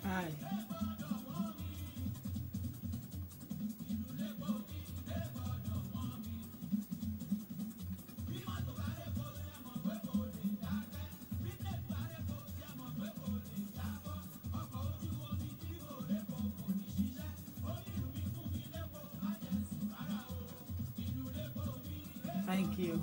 Hi. Thank you.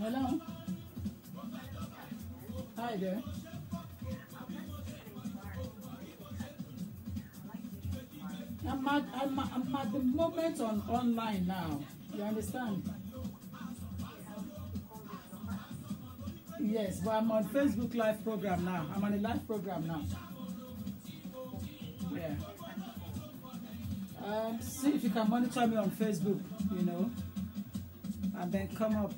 Hello. Hi there. I'm at the moment on online now. You understand? Yes, but I'm on Facebook live program now. I'm on a live program now. Yeah. See if you can monitor me on Facebook, you know, and then come up.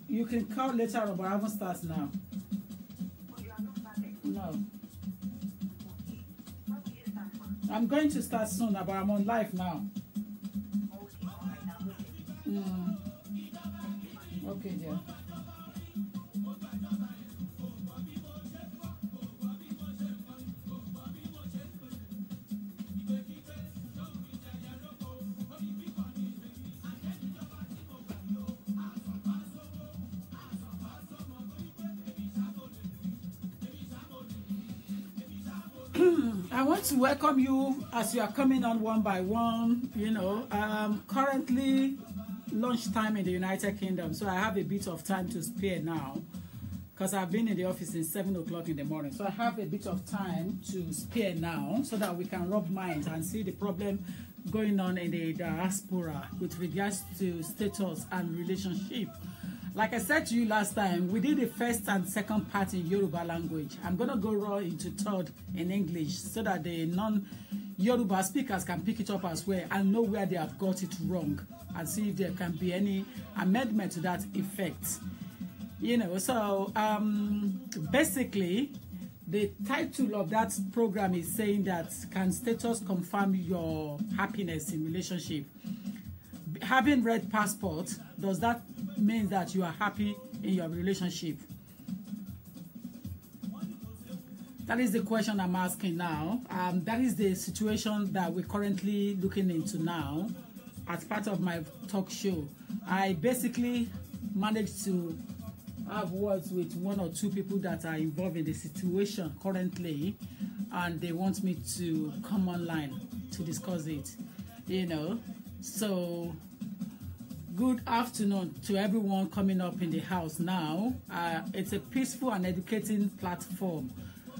You can call later on, but I haven't started now. No. I'm going to start soon, but I'm on live now. Okay, dear. I want to welcome you as you are coming on one by one. You know, currently lunchtime in the United Kingdom, so I have a bit of time to spare now because I've been in the office since 7 o'clock in the morning. So I have a bit of time to spare now so that we can rub minds and see the problem going on in the diaspora with regards to status and relationship. Like I said to you last time, we did the first and second part in Yoruba language. I'm going to go raw into third in English so that the non-Yoruba speakers can pick it up as well and know where they have got it wrong and see if there can be any amendment to that effect. You know, so basically, the title of that program is saying that can status confirm your happiness in relationship? Having red passport, does that mean that you are happy in your relationship? That is the question I'm asking now. That is the situation that we're currently looking into now as part of my talk show. I basically managed to have words with one or two people that are involved in the situation currently, and they want me to come online to discuss it, you know. So good afternoon to everyone coming up in the house now. It's a peaceful and educating platform,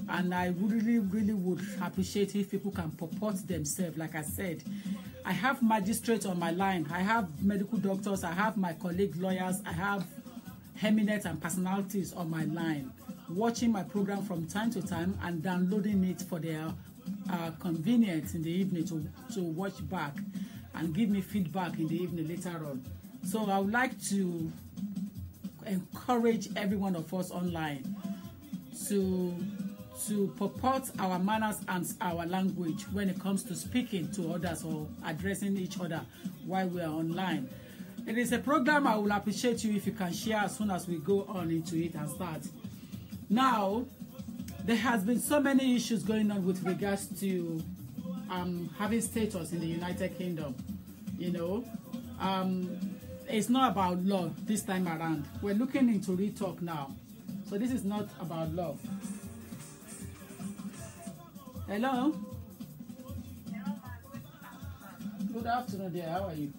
and I really would appreciate if people can purport themselves, like I said, I have magistrates on my line. I have medical doctors. I have my colleague lawyers. I have eminent and personalities on my line, watching my program from time to time and downloading it for their convenience in the evening to watch back and give me feedback in the evening later on. So I would like to encourage every one of us online to purport our manners and our language when it comes to speaking to others or addressing each other while we are online. It is a program I will appreciate you if you can share as soon as we go on into it and start. Now, there has been so many issues going on with regards to having status in the United Kingdom. You know, it's not about love this time around. We're looking into real talk now. So this is not about love. Hello? Hello, ma'am. Good afternoon, dear. How are you?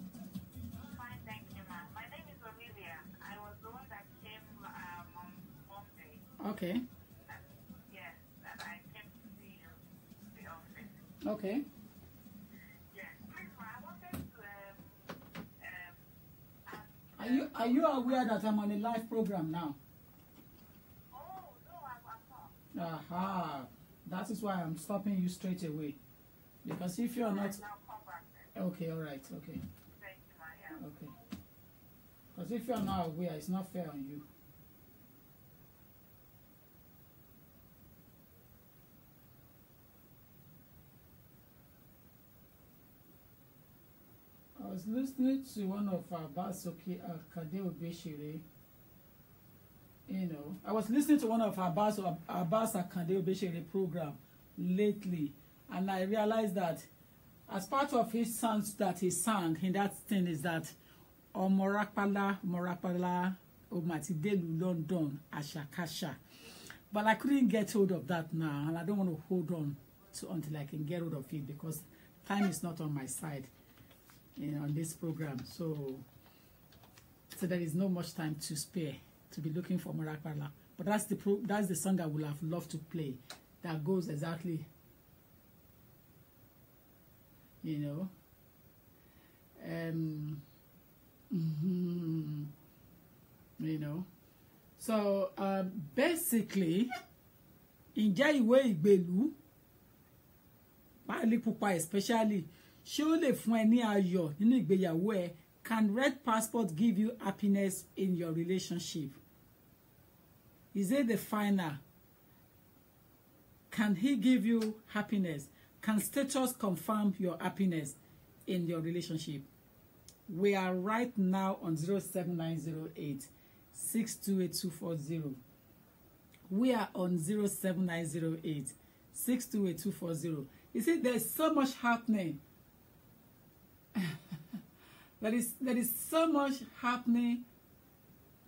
Fine, thank you, ma'am. My name is Olivia. I was the one that came on Monday. Okay. Yes, that I came to see you in the office. Okay. Yes, please, ma'am, I wanted to ask. Are you aware that I'm on a live program now? Oh, no, I'm not. Aha. That is why I'm stopping you straight away. Because if you are not... Now come back then. Okay, all right, okay. Thank you, ma'am. Yeah. Okay. Because if you are not aware, it's not fair on you. I was listening to one of Abasoki Akade Obeshire. You know, I was listening to one of Abbas Akande Obeshire program lately, and I realized that as part of his songs that he sang in that thing is that Morapala Omatidelu London Ashakasha. But I couldn't get hold of that now, and I don't want to hold on to until I can get hold of it because time is not on my side, you know, on this program. So there is no much time to spare to be looking for Morapala. But that's the song I would have loved to play. That goes exactly, you know. You know. So basically, ǹjẹ́ ìwé ìgbèlú Páálí Pupa especially ṣé ó lè fún ẹ ní ayọ̀ nínú ìgbéyàwó ẹ? Can red passport give you happiness in your relationship? Is it the final? Can he give you happiness? Can status confirm your happiness in your relationship? We are right now on 07908 628240. We are on 07908 628240. You see, there's so much happening. There is so much happening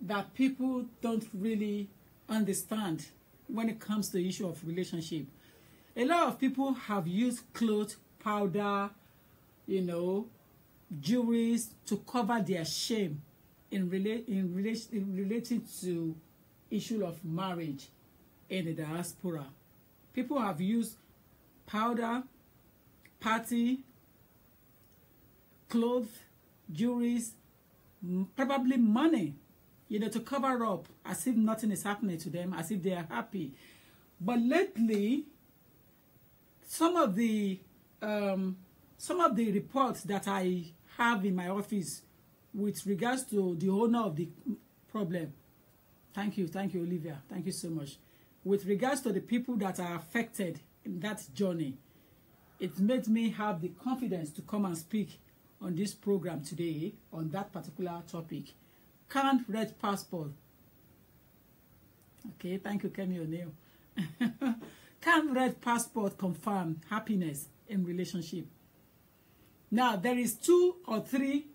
that people don't really understand when it comes to the issue of relationship. A lot of people have used clothes, powder, you know, jewelries to cover their shame in relating to issue of marriage in the diaspora. People have used powder, party, clothes, jewelries, probably money, you know, to cover up as if nothing is happening to them, as if they are happy. But lately, some of the reports that I have in my office with regards to the owner of the problem, thank you, Olivia, thank you so much. With regards to the people that are affected in that journey, it made me have the confidence to come and speak on this program today on that particular topic. Can't red passport. Okay, thank you, Kemi O'Neill. Can red passport confirm happiness in relationship? Now, there is 2 or 3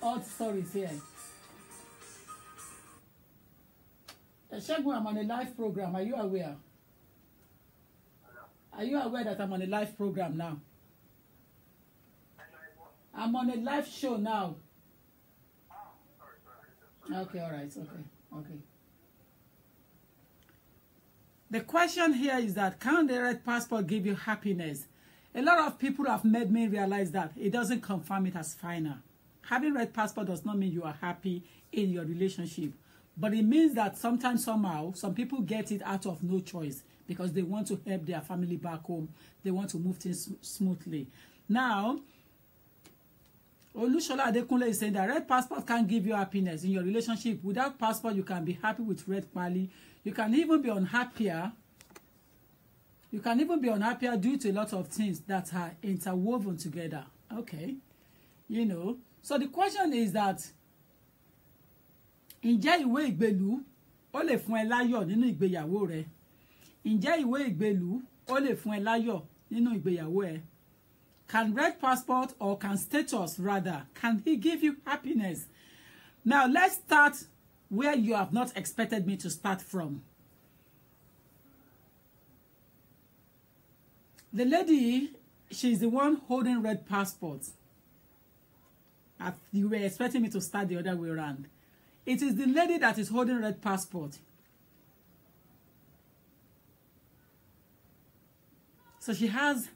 odd stories here. Shegun, I'm on a live program. Are you aware? Are you aware that I'm on a live program now? I'm on a live show now. Okay, all right, okay. The question here is that can the red passport give you happiness A lot of people have made me realize that it doesn't confirm it as final. Having red passport does not mean you are happy in your relationship. But it means that sometimes, somehow, some people get it out of no choice because they want to help their family back home. They want to move things smoothly. Now, Olushola Adekunle is saying that red passport can't give you happiness in your relationship. Without passport, you can be happy with red pali. You can even be unhappier. You can even be unhappier due to a lot of things that are interwoven together. Okay. You know. So the question is that, ǹjẹ́ ìwé ìgbélú ó lè fún ẹ láyọ̀ nínú ìgbéyàwó rẹ? Ǹjẹ́ ìwé ìgbélú ó lè fún ẹ láyọ̀ nínú ìgbéyàwó ẹ? Can red passport, or can status rather, can he give you happiness? Now let's start where you have not expected me to start from. The lady, she's the one holding red passport. You were expecting me to start the other way around. It is the lady that is holding red passport. So she has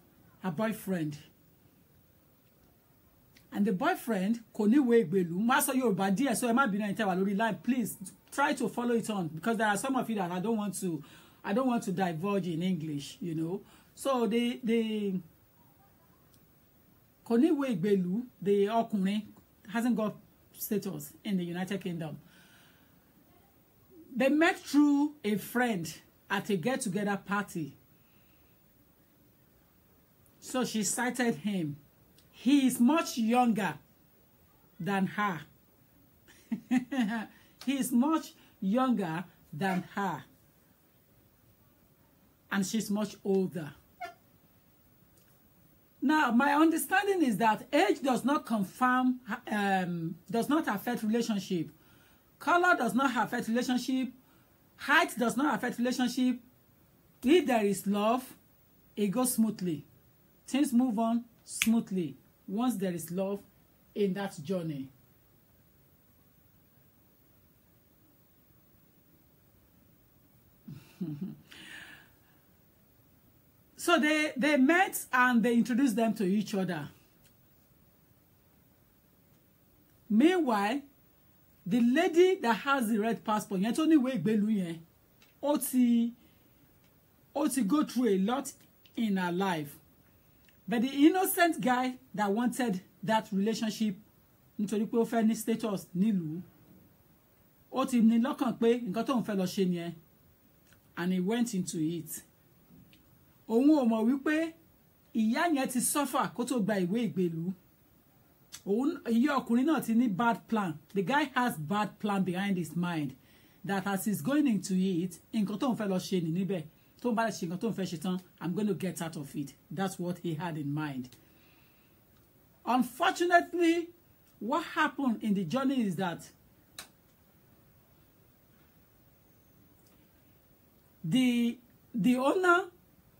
a boyfriend. And the boyfriend, kò ní ìwé ìgbélú. Má sọ Yorùbá díẹ̀, so ẹ má bínú ẹ̀yin tẹ́ wà lórí line. Please try to follow it on, because there are some of you that I don't want to divulge in English, you know. So the kò ní ìwé ìgbélú, the ọkùnrin hasn't got status in the United Kingdom. They met through a friend at a get-together party. So she cited him. He is much younger than her. He is much younger than her. And she's much older. Now, my understanding is that age does not confirm, does not affect relationship. Color does not affect relationship. Height does not affect relationship. If there is love, it goes smoothly. Things move on smoothly once there is love in that journey. So they met and they introduced them to each other. Meanwhile, the lady that has the red passport, yẹn tó ní ìwé ìgbélú yẹn, ó ti go through a lot in her life. But the innocent guy that wanted that relationship, nítorí pé ó fẹ́ ní status nílùú, ó ti ní lọ́kàn pé nǹkan tóun fẹ́ lọ ṣe nìyẹn, and he went into it. Òun ò mọ̀ wípé ìyá yẹn ti suffer kó tó gba ìwé ìgbélú. Ìyá ọkùnrin náà ti ní bad plan. The guy has bad plan behind his mind that as he's going into it, nǹkan tóun fẹ́ lọ ṣe ní níbẹ̀. Tóun bá lè ṣe nǹkan tóun fẹ́ ṣe tán, I'm going to get out of it. That's what he had in mind. Unfortunately, what happened in the journey is that the owner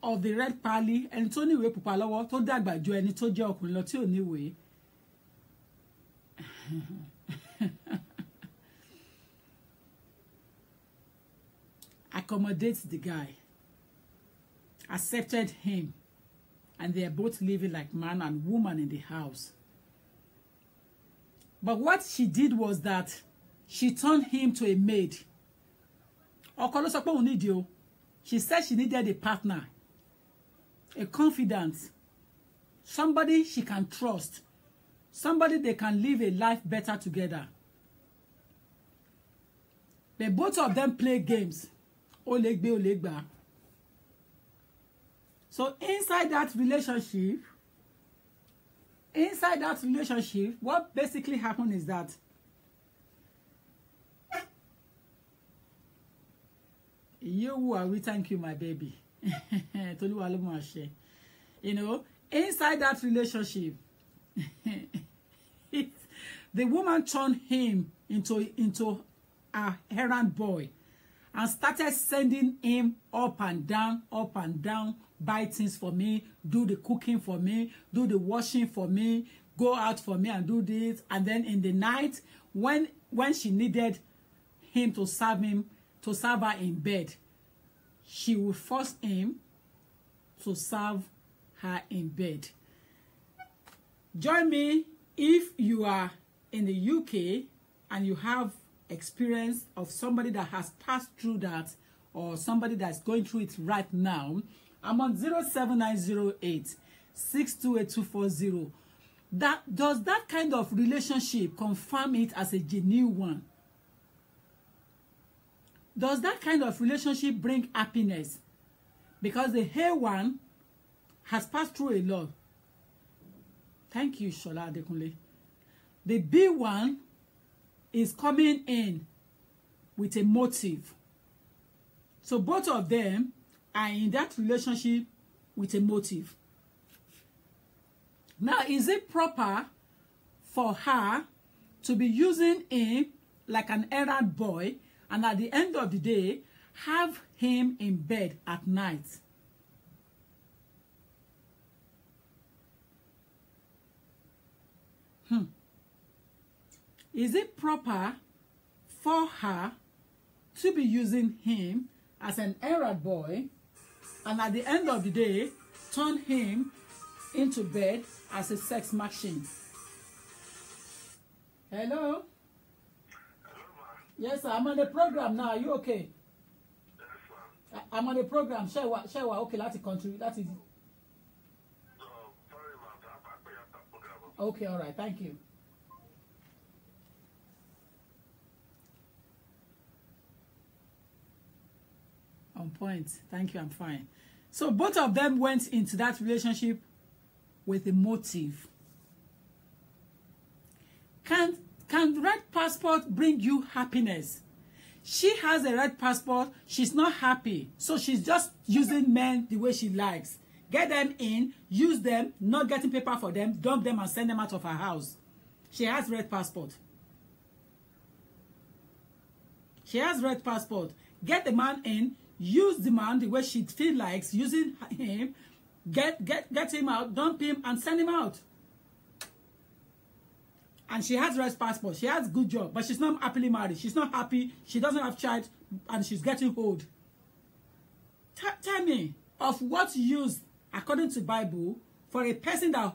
of the red pali, ẹni tó ní ìwé pupa lọ́wọ́, tó dàgbà ju ẹni tó jẹ́ ọkùnrin lọ tí ò ní ìwé, accommodates the guy, accepted him, and they are both living like man and woman in the house. But what she did was that she turned him to a maid. Ọkọ ló sọ pé òun nídìí o. She said she needed a partner, a confidant, somebody she can trust, somebody they can live a life better together. But both of them play games. Olegbe, olegba. So inside that relationship, what basically happened is that you are we thank you, my baby. You know, inside that relationship, the woman turned him into a errand boy and started sending him up and down, buy things for me, do the cooking for me, do the washing for me, go out for me and do this. And then in the night, when she needed him to serve her in bed, she would force him to serve her in bed. Join me if you are in the UK and you have experience of somebody that has passed through that, or somebody that's going through it right now. I'm on 07908 628 Does that kind of relationship confirm it as a genuine one? Does that kind of relationship bring happiness? Because the A one has passed through a lot. Thank you, Shola Adekunle. The B one is coming in with a motive. So both of them are in that relationship with a motive. Now, is it proper for her to be using him like an errand boy and at the end of the day have him in bed at night? Is it proper for her to be using him as an errand boy and at the end of the day turn him into bed as a sex machine? Hello? Hello, ma. Yes, sir. I'm on the program now. Are you okay? Yes, ma'am. I'm on the program. Share what? Okay, that's the country. That is. Sorry, ma'am. Okay, all right. Thank you. On point. Thank you. I'm fine. So both of them went into that relationship with a motive. Can red passport bring you happiness? She has a red passport. She's not happy. So she's just using men the way she likes. Get them in, use them, not getting paper for them, dump them and send them out of her house. She has red passport. She has red passport. Get the man in, use the man the way she feels likes, using him, get him out, dump him and send him out. And she has red passport. She has good job, but she's not happily married. She's not happy. She doesn't have child, and she's getting old. Tell me, of what use, according to Bible, for a person that,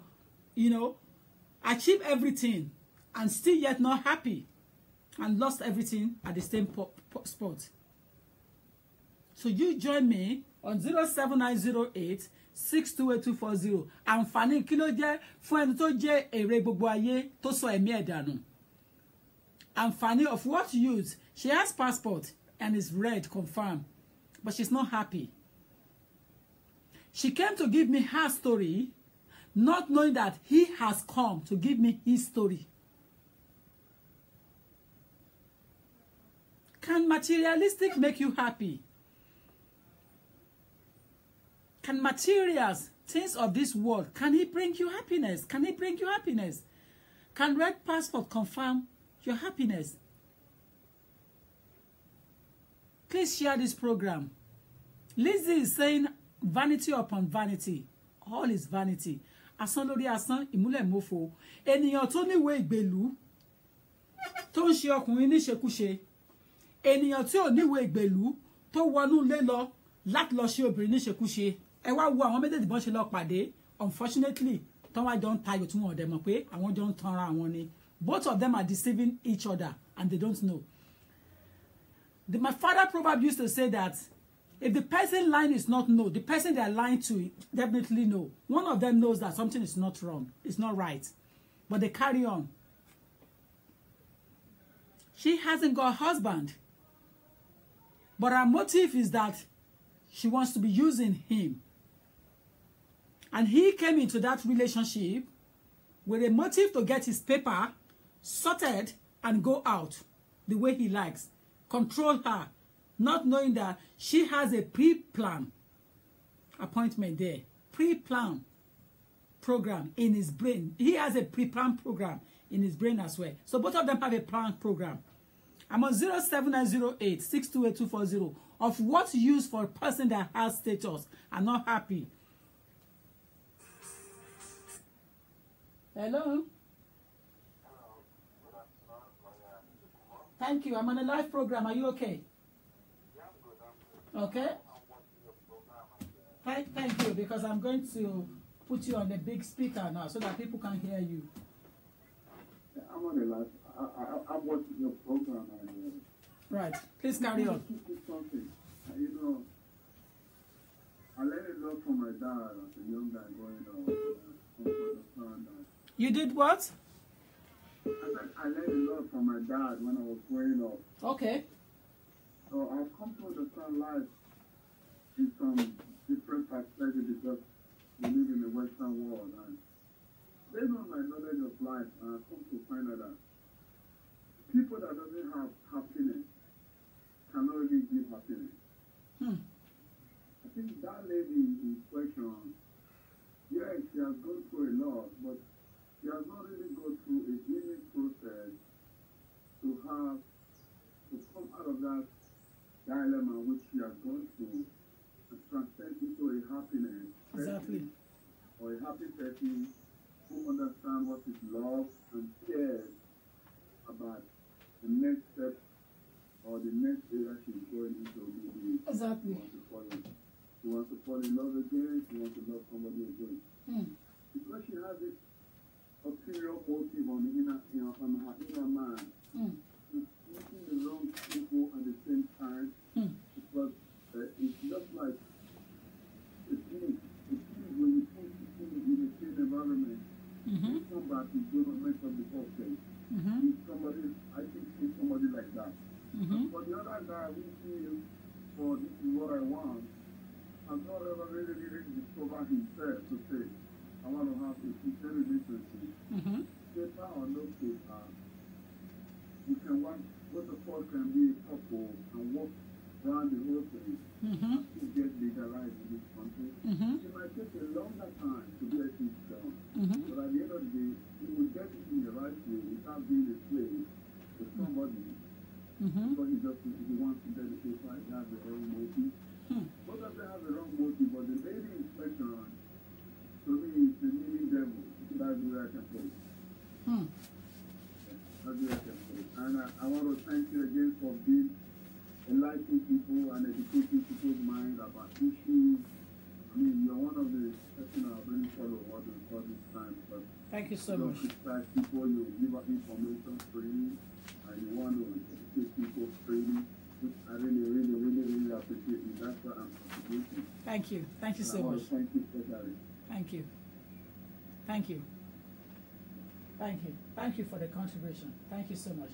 achieved everything and still yet not happy and lost everything at the same spot? So you join me on 07908 628 àǹfààní kí ló jẹ́ fún ẹni tó jẹ́ èrè gbogbo ayé tó sọ ẹ̀mí ẹ̀ dànù. Àǹfààní of what use? She has passport and is red confirmed, but she's not happy. She came to give me her story, not knowing that he has come to give me his story. Can materialistic make you happy? Can materials, things of this world, can he bring you happiness? Can he bring you happiness? Can red passport confirm your happiness? Please share this program. Lizzie is saying vanity upon vanity. All is vanity. Asán lórí asán, ìmúlẹ̀ mọ́fo. Ènìyàn tó níwèé ìgbèlú, tó ń ṣe ọkùnrin níṣekúṣe. Ènìyàn tí ò níwèé ìgbèlú, tó wọnú ilé lọ láti lọ ṣe obìnrin níṣekúṣe. Ẹ wá wo àwọn méjèèjì bọ́n ṣe lọ pàdé. Unfortunately, tán wá jọ ń tayò tí wọn ò dẹ̀ mọ̀ pé àwọn jọ ń tanra àwọn ni. Both of them are deceiving each other and they don't know. My father proverb used to say that if the person lying is not know, the person they are lying to definitely know. One of them knows that something is not wrong, it's not right, but they carry on. She hasn't got a husband, but her motive is that she wants to be using him. And he came into that relationship with a motive to get his paper sorted and go out the way he likes. Control her, not knowing that she has a pre-plan appointment there. Pre-plan program in his brain. He has a pre-plan program in his brain as well. So both of them have a planned program. I'm on 07908 628 of what use for a person that has status and not happy. Hello? Thank you. I'm on a live program. Are you okay? Okay? Thank you, because I'm going to put you on the big speaker now so that people can hear you. I'm on the last. I'm watching your program and. Right. Please carry on. Something. You know, I learned a lot from my dad as a young guy growing up. You did what? I learned a lot from my dad when I was growing up. Okay. So I've come to understand life in some different perspectives because we live in the Western world. And based on my knowledge of life, I've come to find out that people that doesn't have happiness cannot really give happiness. I think that lady in question, yes, she has gone through a lot, but she has not really gone through a healing process to come out of that dilemma which she has gone through and transcend into a happiness. Exactly. Or a happy person who understands what is love and cares about the next step or the next area she's going into. Maybe exactly. She wants to fall in love again. She wants to love somebody again. Because she has this ulterior motive on her inner mind. She's meeting the wrong people at the same time. Because it's just like a seed. When you put the seed in the same environment, you come back, it's going to mess up the whole thing. I think see somebody like that. For the other guy who feels, oh, this is what I want, has not ever really discovered himself to say, I want to have a sincere relationship. Paper or no paper, you can work, both of us can be a couple and work around the whole thing to get legalized in this country. It might take a longer time to get it done. But at the end of the day, you will get it in the right way without being a slave to somebody. So he wants to get the paper, he has the wrong motive. Both of them have the wrong motive, but the lady in question, to me, is the meaning devil. That's the way I can put it. That's the way I can put it. And I want to thank you again for being enlightening people and educating people's mind about issues. I mean, you're one of the person I've really followed all this time. But thank you so you much. criticize people, you give out information freely, and you want to educate people freely, which I really appreciate you. That's what I'm contributing. Thank you. Thank you so much. Thank you, especially. Thank you. Thank you. Thank you. Thank you for the contribution. Thank you so much.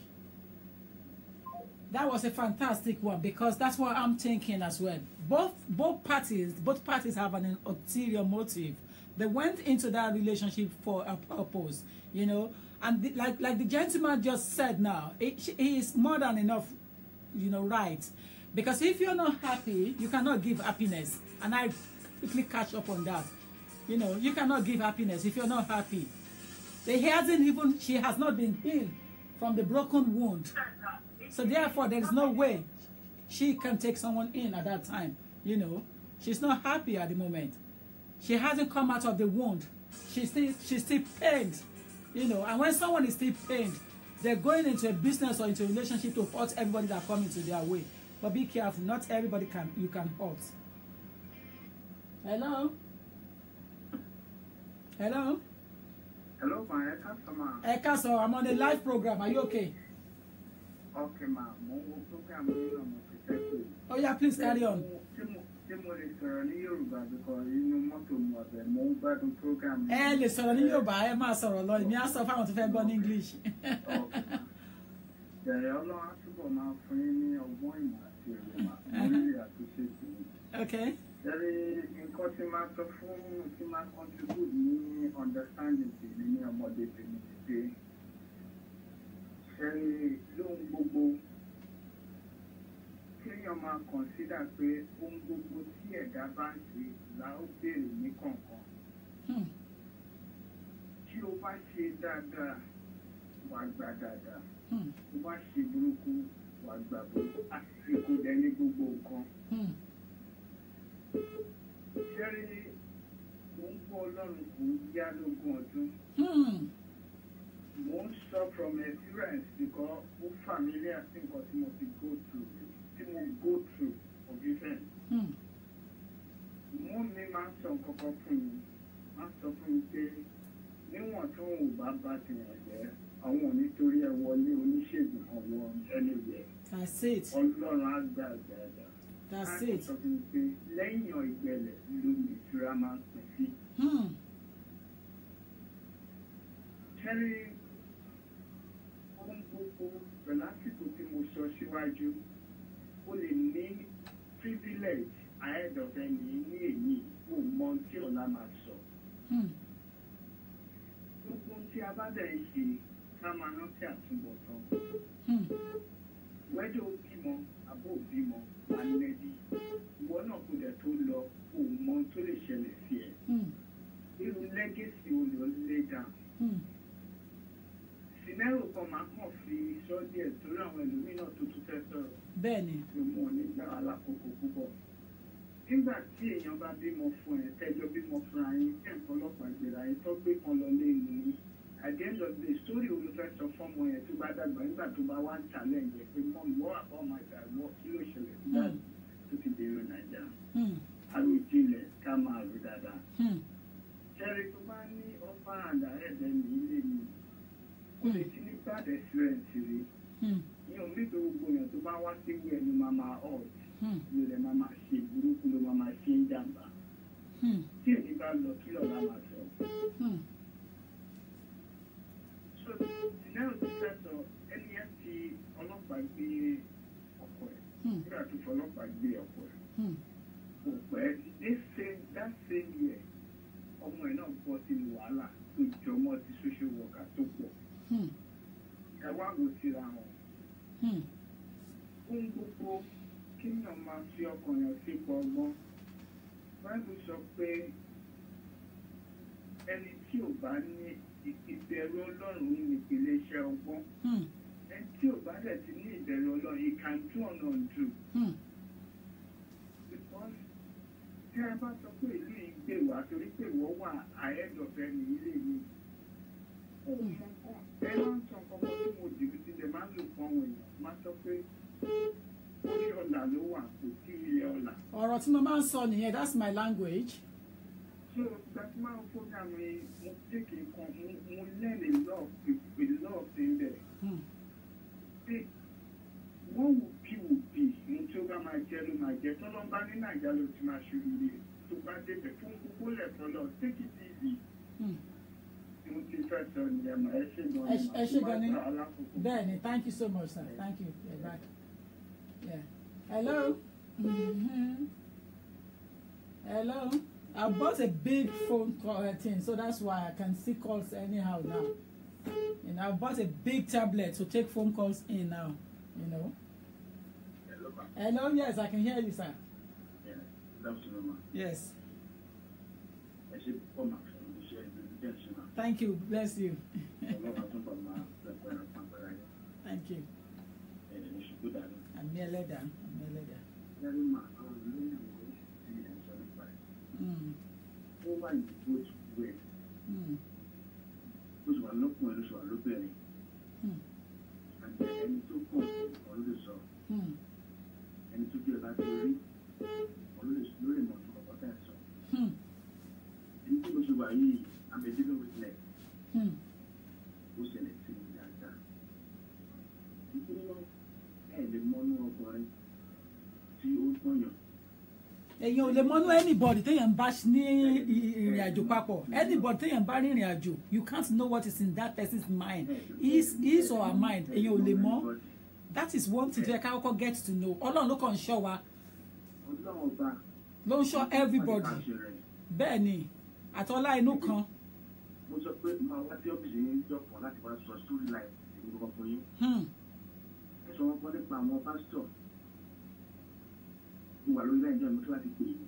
That was a fantastic one because that's what I'm thinking as well. Both parties have an ulterior motive. They went into that relationship for a purpose, you know. And like the gentleman just said now, he is more than enough, you know, right. Because if you're not happy, you cannot give happiness. And I quickly catch up on that. You know, you cannot give happiness if you're not happy. She has not been healed from the broken wound. So therefore, there is no way she can take someone in at that time. You know, she's not happy at the moment. She hasn't come out of the wound. She's still pained. You know, and when someone is still pained, they're going into a business or into a relationship to hurt everybody that comes into their way. But be careful, not everybody you can hurt. Hello? Hello? Hello, my customer. Eka, so I'm on a live program. Are you okay? Okay, ma'am. Oh yeah, please carry on. Lè sọ̀rọ̀ ní Yorùbá, ẹ máa sọ̀rọ̀ lọ, èmi á sọ fáwọn tó fẹ́ gbọ́ ní English. Okay. Nǹkan tí máa sọ fún tí máa contribute ní understanding tèmi ní ọmọdé tèmi ti pé ṣẹ́ni lóhun gbogbo kéèyàn máa consider pé ohun gbogbo tí ẹ̀dá bá ń ṣe là ó béèrè ní kọ̀ọ̀kan. Tí o bá ṣe dáadáa wà gbà dáadáa. Tó bá ṣe burúkú wà gbà burúkú. Àsìkò dẹ̀ ní gbogbo nǹkan. Ṣẹ́rí mo ń gbọ́ Ọlọ́run kò ń yá lógún ọdún. Mo ń sọ from experience because ó familiar sí nǹkan tí mo ti go through of different. Mo mi máa ń sọ nǹkan kan fún mi wọ́n sọ fún mi pé níwọ̀n tó ń bá bá tìyàn jẹ́ àwọn ò nítorí ẹ wọlé oníṣègùn ọ̀wọ́ ẹnìyẹ. That's it. Ọlọ́run á gbà dáadáa. That's it. Sọ fún mi pé lẹ́yìn ìgbẹ̀lẹ̀ lómi ìtura máa ń pín sí. Kẹ́rí ohun gbogbo pẹ̀lú àsìkò tí mo sọ síwájú, ó lè ní privilege ahead of ẹni ní èyí kò mọ tí ọ̀la máa sọ. Gbogbo tí a bá dẹ̀ ń ṣe ká máa rántí àtúbọ̀tán. Wẹ́dọ̀ bímọ àbó bímọ wà lẹ́bí. Ìwọ náà kò dẹ̀ tó lọ kò mọ tó lè ṣẹlẹ̀ sí ẹ. Irú lẹ́gẹ̀sì olè ọlẹ́ dà. Sinẹ́rò kan máa kàn fi sọ díẹ̀ torí àwọn ẹlòmíràn tó tún fẹ́ sọ̀rọ̀. Bẹ́ẹ̀ni. Ló mú ọ nígbà alákòókò púpọ̀. Nígbà tí èèyàn bá bímọ fún ẹ, tẹ́jọ́ bímọ fúnra yín, tẹ́ nǹkan ọlọ́pàá ìgbéra yín tó gbé kan lọ lé ìlú yín. At the end of the day, story olùfẹ́ sọ fọ́mọ yẹn tó bá dàgbà nígbà tó bá wá ń challenge ẹ pé mọ́ mi wọ́n àbọ̀ ọmọ ìgbà wọ́ kí ló ṣẹlẹ̀ sí dáàbò tó ti dèrò Nàìjíríà. Àròjinlẹ̀ ká máa rò dáadáa. Ṣẹ́rí tó bá ní offer and ahead ẹ̀mí ilé mi, ó lè ti ní bad experience rí. Ní omi tó gbogbo èèyàn tó bá wá sí ìwé ẹni máa máa hot. Ló lè máa ṣe burúkú ló máa ṣe ń jàǹbá. Tí èyí bá lọ kí lọ́la máa sọ. So now the sense of ẹni ẹ ti ọlọ́pàá gbé ọkọ ẹ̀ nígbà tó fọlọ́pàá gbé ọkọ ẹ̀ kò pẹ́ that same year ọmọ ẹ̀ náà bọ́ sínú wàhálà tó jọmọ́ ti social worker tó pọ̀ ẹ wá wò síra wọn. Ohun gbogbo kíyàn máa fi ọkàn yàn sípò ọgbọ́n Bible sọ pé ẹni tí ò bá ní ìbẹ̀rù Ọlọ́run ní ìpìlẹ̀ iṣẹ́ ọgbọ́n. Ẹni tí ò bá dẹ̀ ti ní ìbẹ̀rù Ọlọ́run, he can do ọ̀nà ọ̀dù. Because tí a bá sọ pé ìlú yìí gbé wá torí pé ìwọ wà ahead of ẹni ilé mi. Ó mọ ẹ máa ń sọ ọkọ̀ tí mo dìbò ti dẹ̀ máa ń lò fún àwọn èèyàn. Máa sọ pé orí ọ̀là ló wà kò sí ilé ọ̀là. Ọ̀rọ̀ tí mo máa ń sọ nìyẹn, that's my language. So that's my program. Mo take a mo learn a lot of things there. See, what would people be? Mo tí ó bá máa jẹ ló máa jẹ. Tọ́lọ́ bá ní Nàìjíríà ló ti máa ṣe oríire. Tó bá débẹ̀ fún gbogbo lẹ̀kọ́ lọ, take it easy. Mo ti fẹ́ sọ nìyẹn mà ẹ ṣe gan-an. Ẹ ṣe gan-an. Bẹ́ẹ̀ni, thank you so much, sir. Thank you. You're back. Yeah. Hello. Hello. I bought a big phone call thing, so that's why I can see calls anyhow now. You know, I bought a big tablet to take phone calls in now. You know. Hello, ma. Hello. Yes, I can hear you, sir. Yeah. Good afternoon, ma. Yes. I should come up from the share. Thank you. Bless you. Thank you. I'm near leather. Èyàn ò lè mọ́nú anybody téèyàn bá ní ìrìn àjò papọ̀, anybody téèyàn bá rí ìrìn àjò, you can't know what is in that person's mind, his or her mind. Èyàn ò lè mọ̀. That is one thing ká kọ́kọ́ get to know. Ọlọ́run ló kàn ń ṣọ́ wa, ló ń ṣọ́ everybody. Bẹ́ẹ̀ ni àtọ́lá inú kan. Mo sọ pé máa wá sí ọ́fíìsì yín jọ̀pọ̀ láti wá sọ story line ìlú kan fún yín. Ẹ sọ wọn kọ́ nípa àwọn pásítọ̀. Mo wà lórí láì jẹ́ ọmọ tó láti pè é.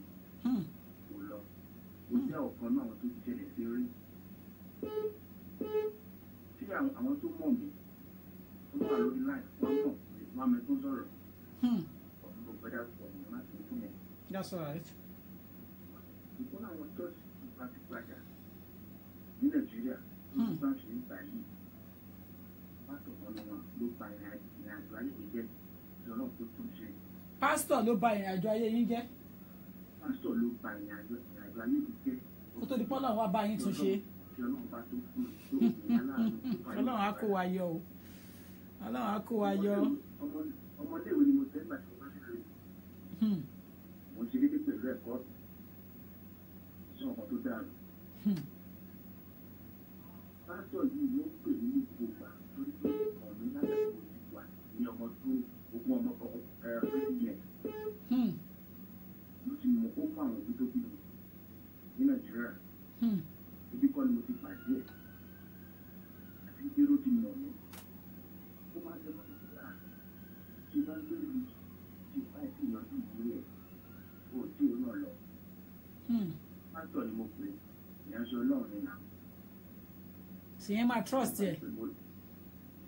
Kò lọ. Mo jẹ́ ọ̀kan náà àwọn tó ti ṣẹlẹ̀ sí rí. Tí àwọn tó mọ̀ mí, wọ́n wà lórí láì, wọ́n mọ̀, wọ́n mẹ́ tó sọ̀rọ̀. Ọ̀pọ̀ gbọ́dọ̀ pọ̀ ní láti fún yẹn. That's all right. Ìkọ́ àwọn church láti gbàjà ní Nàìjíríà ló bá ṣe ń gbà yìí. Pásítọ̀ kan ní wọn ló pa ìrìn àjò ayé mi jẹ́ ìjọba tó tún ṣe. Pásítọ̀ ló ba ìrìn àjò ayé yín jẹ́. Pásítọ̀ ló ba ìrìn àjò ayé mi jẹ́. Kò kó tó di pọ́ Ọlọ́run wá bá yín tún ṣe. Ọlọ́run bá tó fún mi tó ní aláàánú. Ọlọ́run á kó wa yọ o. Ọlọ́run á kó wa yọ. Ọmọléèwé ni mo tẹ́ nígbà tí mo bá ṣe lóye. Mo ṣe dédé pẹ̀lú ẹ̀kọ́ sí ọkàn tó dáa. Pásítọ̀ yìí ló ń pè ní ìgbòho torí pé ọ̀nà láti mo ti wà ní ọmọ tó ogún ọmọ yẹn. Ló ti mọ ó mọ àwọn òbí tó bí mi ní Nàìjíríà. Ibi kọ́ ni mo ti pàdé ẹ̀. Àti pé ló ti mọ̀ mí. Ó máa ń jẹ́ lọ́dún tó dáa. Tí bá ń gbé mi tí bá ti yanjú ìwé ẹ̀, ó tí ó náà lọ. Pásítọ̀ ni mo pè é, ìyànṣẹ́ Ọlọ́run ní nàá. Sì yẹn máa trust ẹ.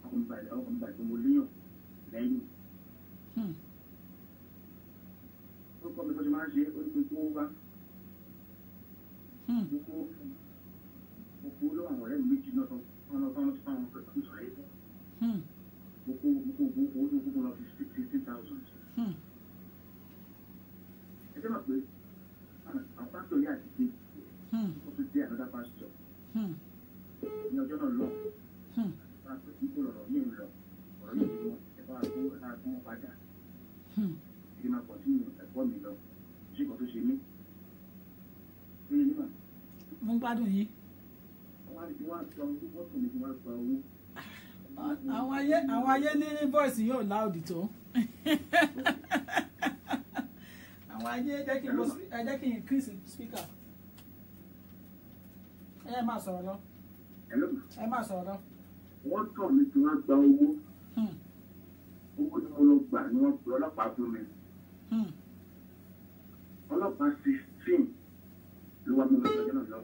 Ọkùnrin ìgbà tó mo léyàn lẹ́yìn. Ó kọ́ mi bó ṣe máa ń ṣe é, ó ní pé kó wá. Mo kó lọ́wọ́ àwọn ọ̀rẹ́ mi méjì náà tán lọ sí fáwọn ọ̀rẹ́ tó sọ̀rọ̀ yìí. Mo kó owó tó kó lọ sí 16,000. Ẹ jẹ́ mọ̀ pé àwọn pásítọ̀ yìí àti pé wọ́n tún dé ànádá pásítọ̀. Ní ọjọ́ náà lọ, pásítọ̀ tí kò lọ̀rọ̀ yìí ń lọ, ọ̀rọ̀ yìí ti mọ̀ ẹ̀fọ́ àgbo wọn padà. Ìdí máa pọ̀ sí ẹ̀kọ́ mi lọ, ṣé ìkan tó ṣe mí. Mo ń gbádùn yín. Àwọn ayé ní voice yóò loud tó. Àwọn ayé jẹ́ kí n increase speaker. Ẹ máa sọ̀rọ̀ lọ. Ẹ máa sọ̀rọ̀ lọ. Wọ́n tọ̀ mí tí wọ́n gba owó. Owó tí mo lọ gbà ni wọ́n pe ọlọ́pàá fún mi. Ọlọ́pàá 16 ló wá mú mi lọ́jọ́ náà lọ.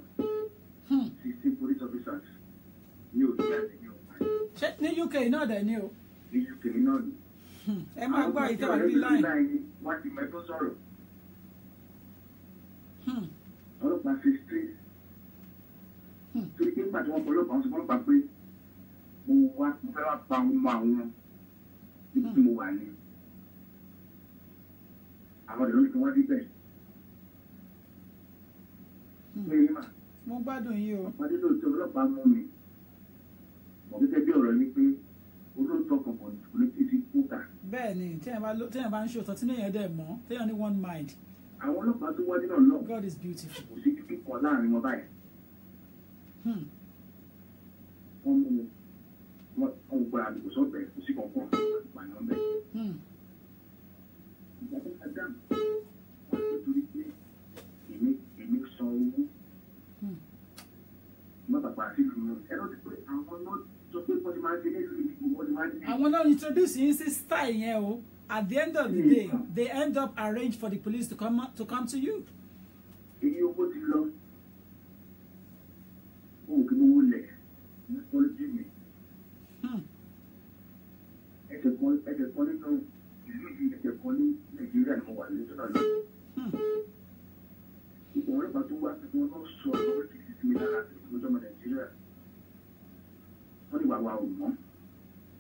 16 police officers ní òbí àti ní ọ̀pá. Ṣé ní UK náà dẹ̀ ni o? Ní UK náà ni. Ẹ máa gbọ́ ìtẹ́wà lórí line. Wọ́n ti mẹ́tọ́ sọ̀rọ̀. Ọlọ́pàá 16. Torí pé nígbà tí wọ́n bọ́ ọlọ́pàá, wọ́n sọ fún ọlọ́pàá pé mo fẹ́ wá pa ọmọ àwọn níbi tí mo wà ní. Àwọn ọ̀dọ́ ní kí wọ́n rí bẹ́ẹ̀. Mo gbádùn yín o. Àpàdé lóòótọ́ ọlọ́pàá mú mi. Mọ̀ gẹ́gẹ́ bí ọ̀rọ̀ ni pé olóòótọ́ kankan kò ní kí n fi kú kà. Bẹ́ẹ̀ ni téèyàn bá ń ṣe òtọ́ tí èèyàn dẹ̀ mọ́ téèyàn ní one mind. Àwọn ọlọ́pàá tó wájú náà lọ. God is beautiful. Kò sí kíkọ́ láàrin wọn báyìí. Wọ́n mú wọn gba àdìgbò sọ́bẹ̀ kò sí kankan pààyàn bẹ́ẹ̀. Ìgbà tó ká dáhùn wọ́n ti torí pé èmi san owó. Àwọn náà introduce yín sí style yẹn o. At the end of the day, they end up arrange for the police to come to you. Èyí owó ti lọ. Òun kì í mú lẹ̀ ní pọ́lítì mi. Ẹ̀jẹ̀ kan nínú ìlú yìí, ẹ̀jẹ̀ kan ní Nàìjíríà ni mo wà lójú náà lọ. Ìgbọ̀n ọlọ́pàá tó wá sí wọn náà sọ ọ̀rọ̀ kìí sí mi lára àti ìgbọ́jọ́ ọmọ Nàìjíríà. Wọ́n ní wàá ò mọ́.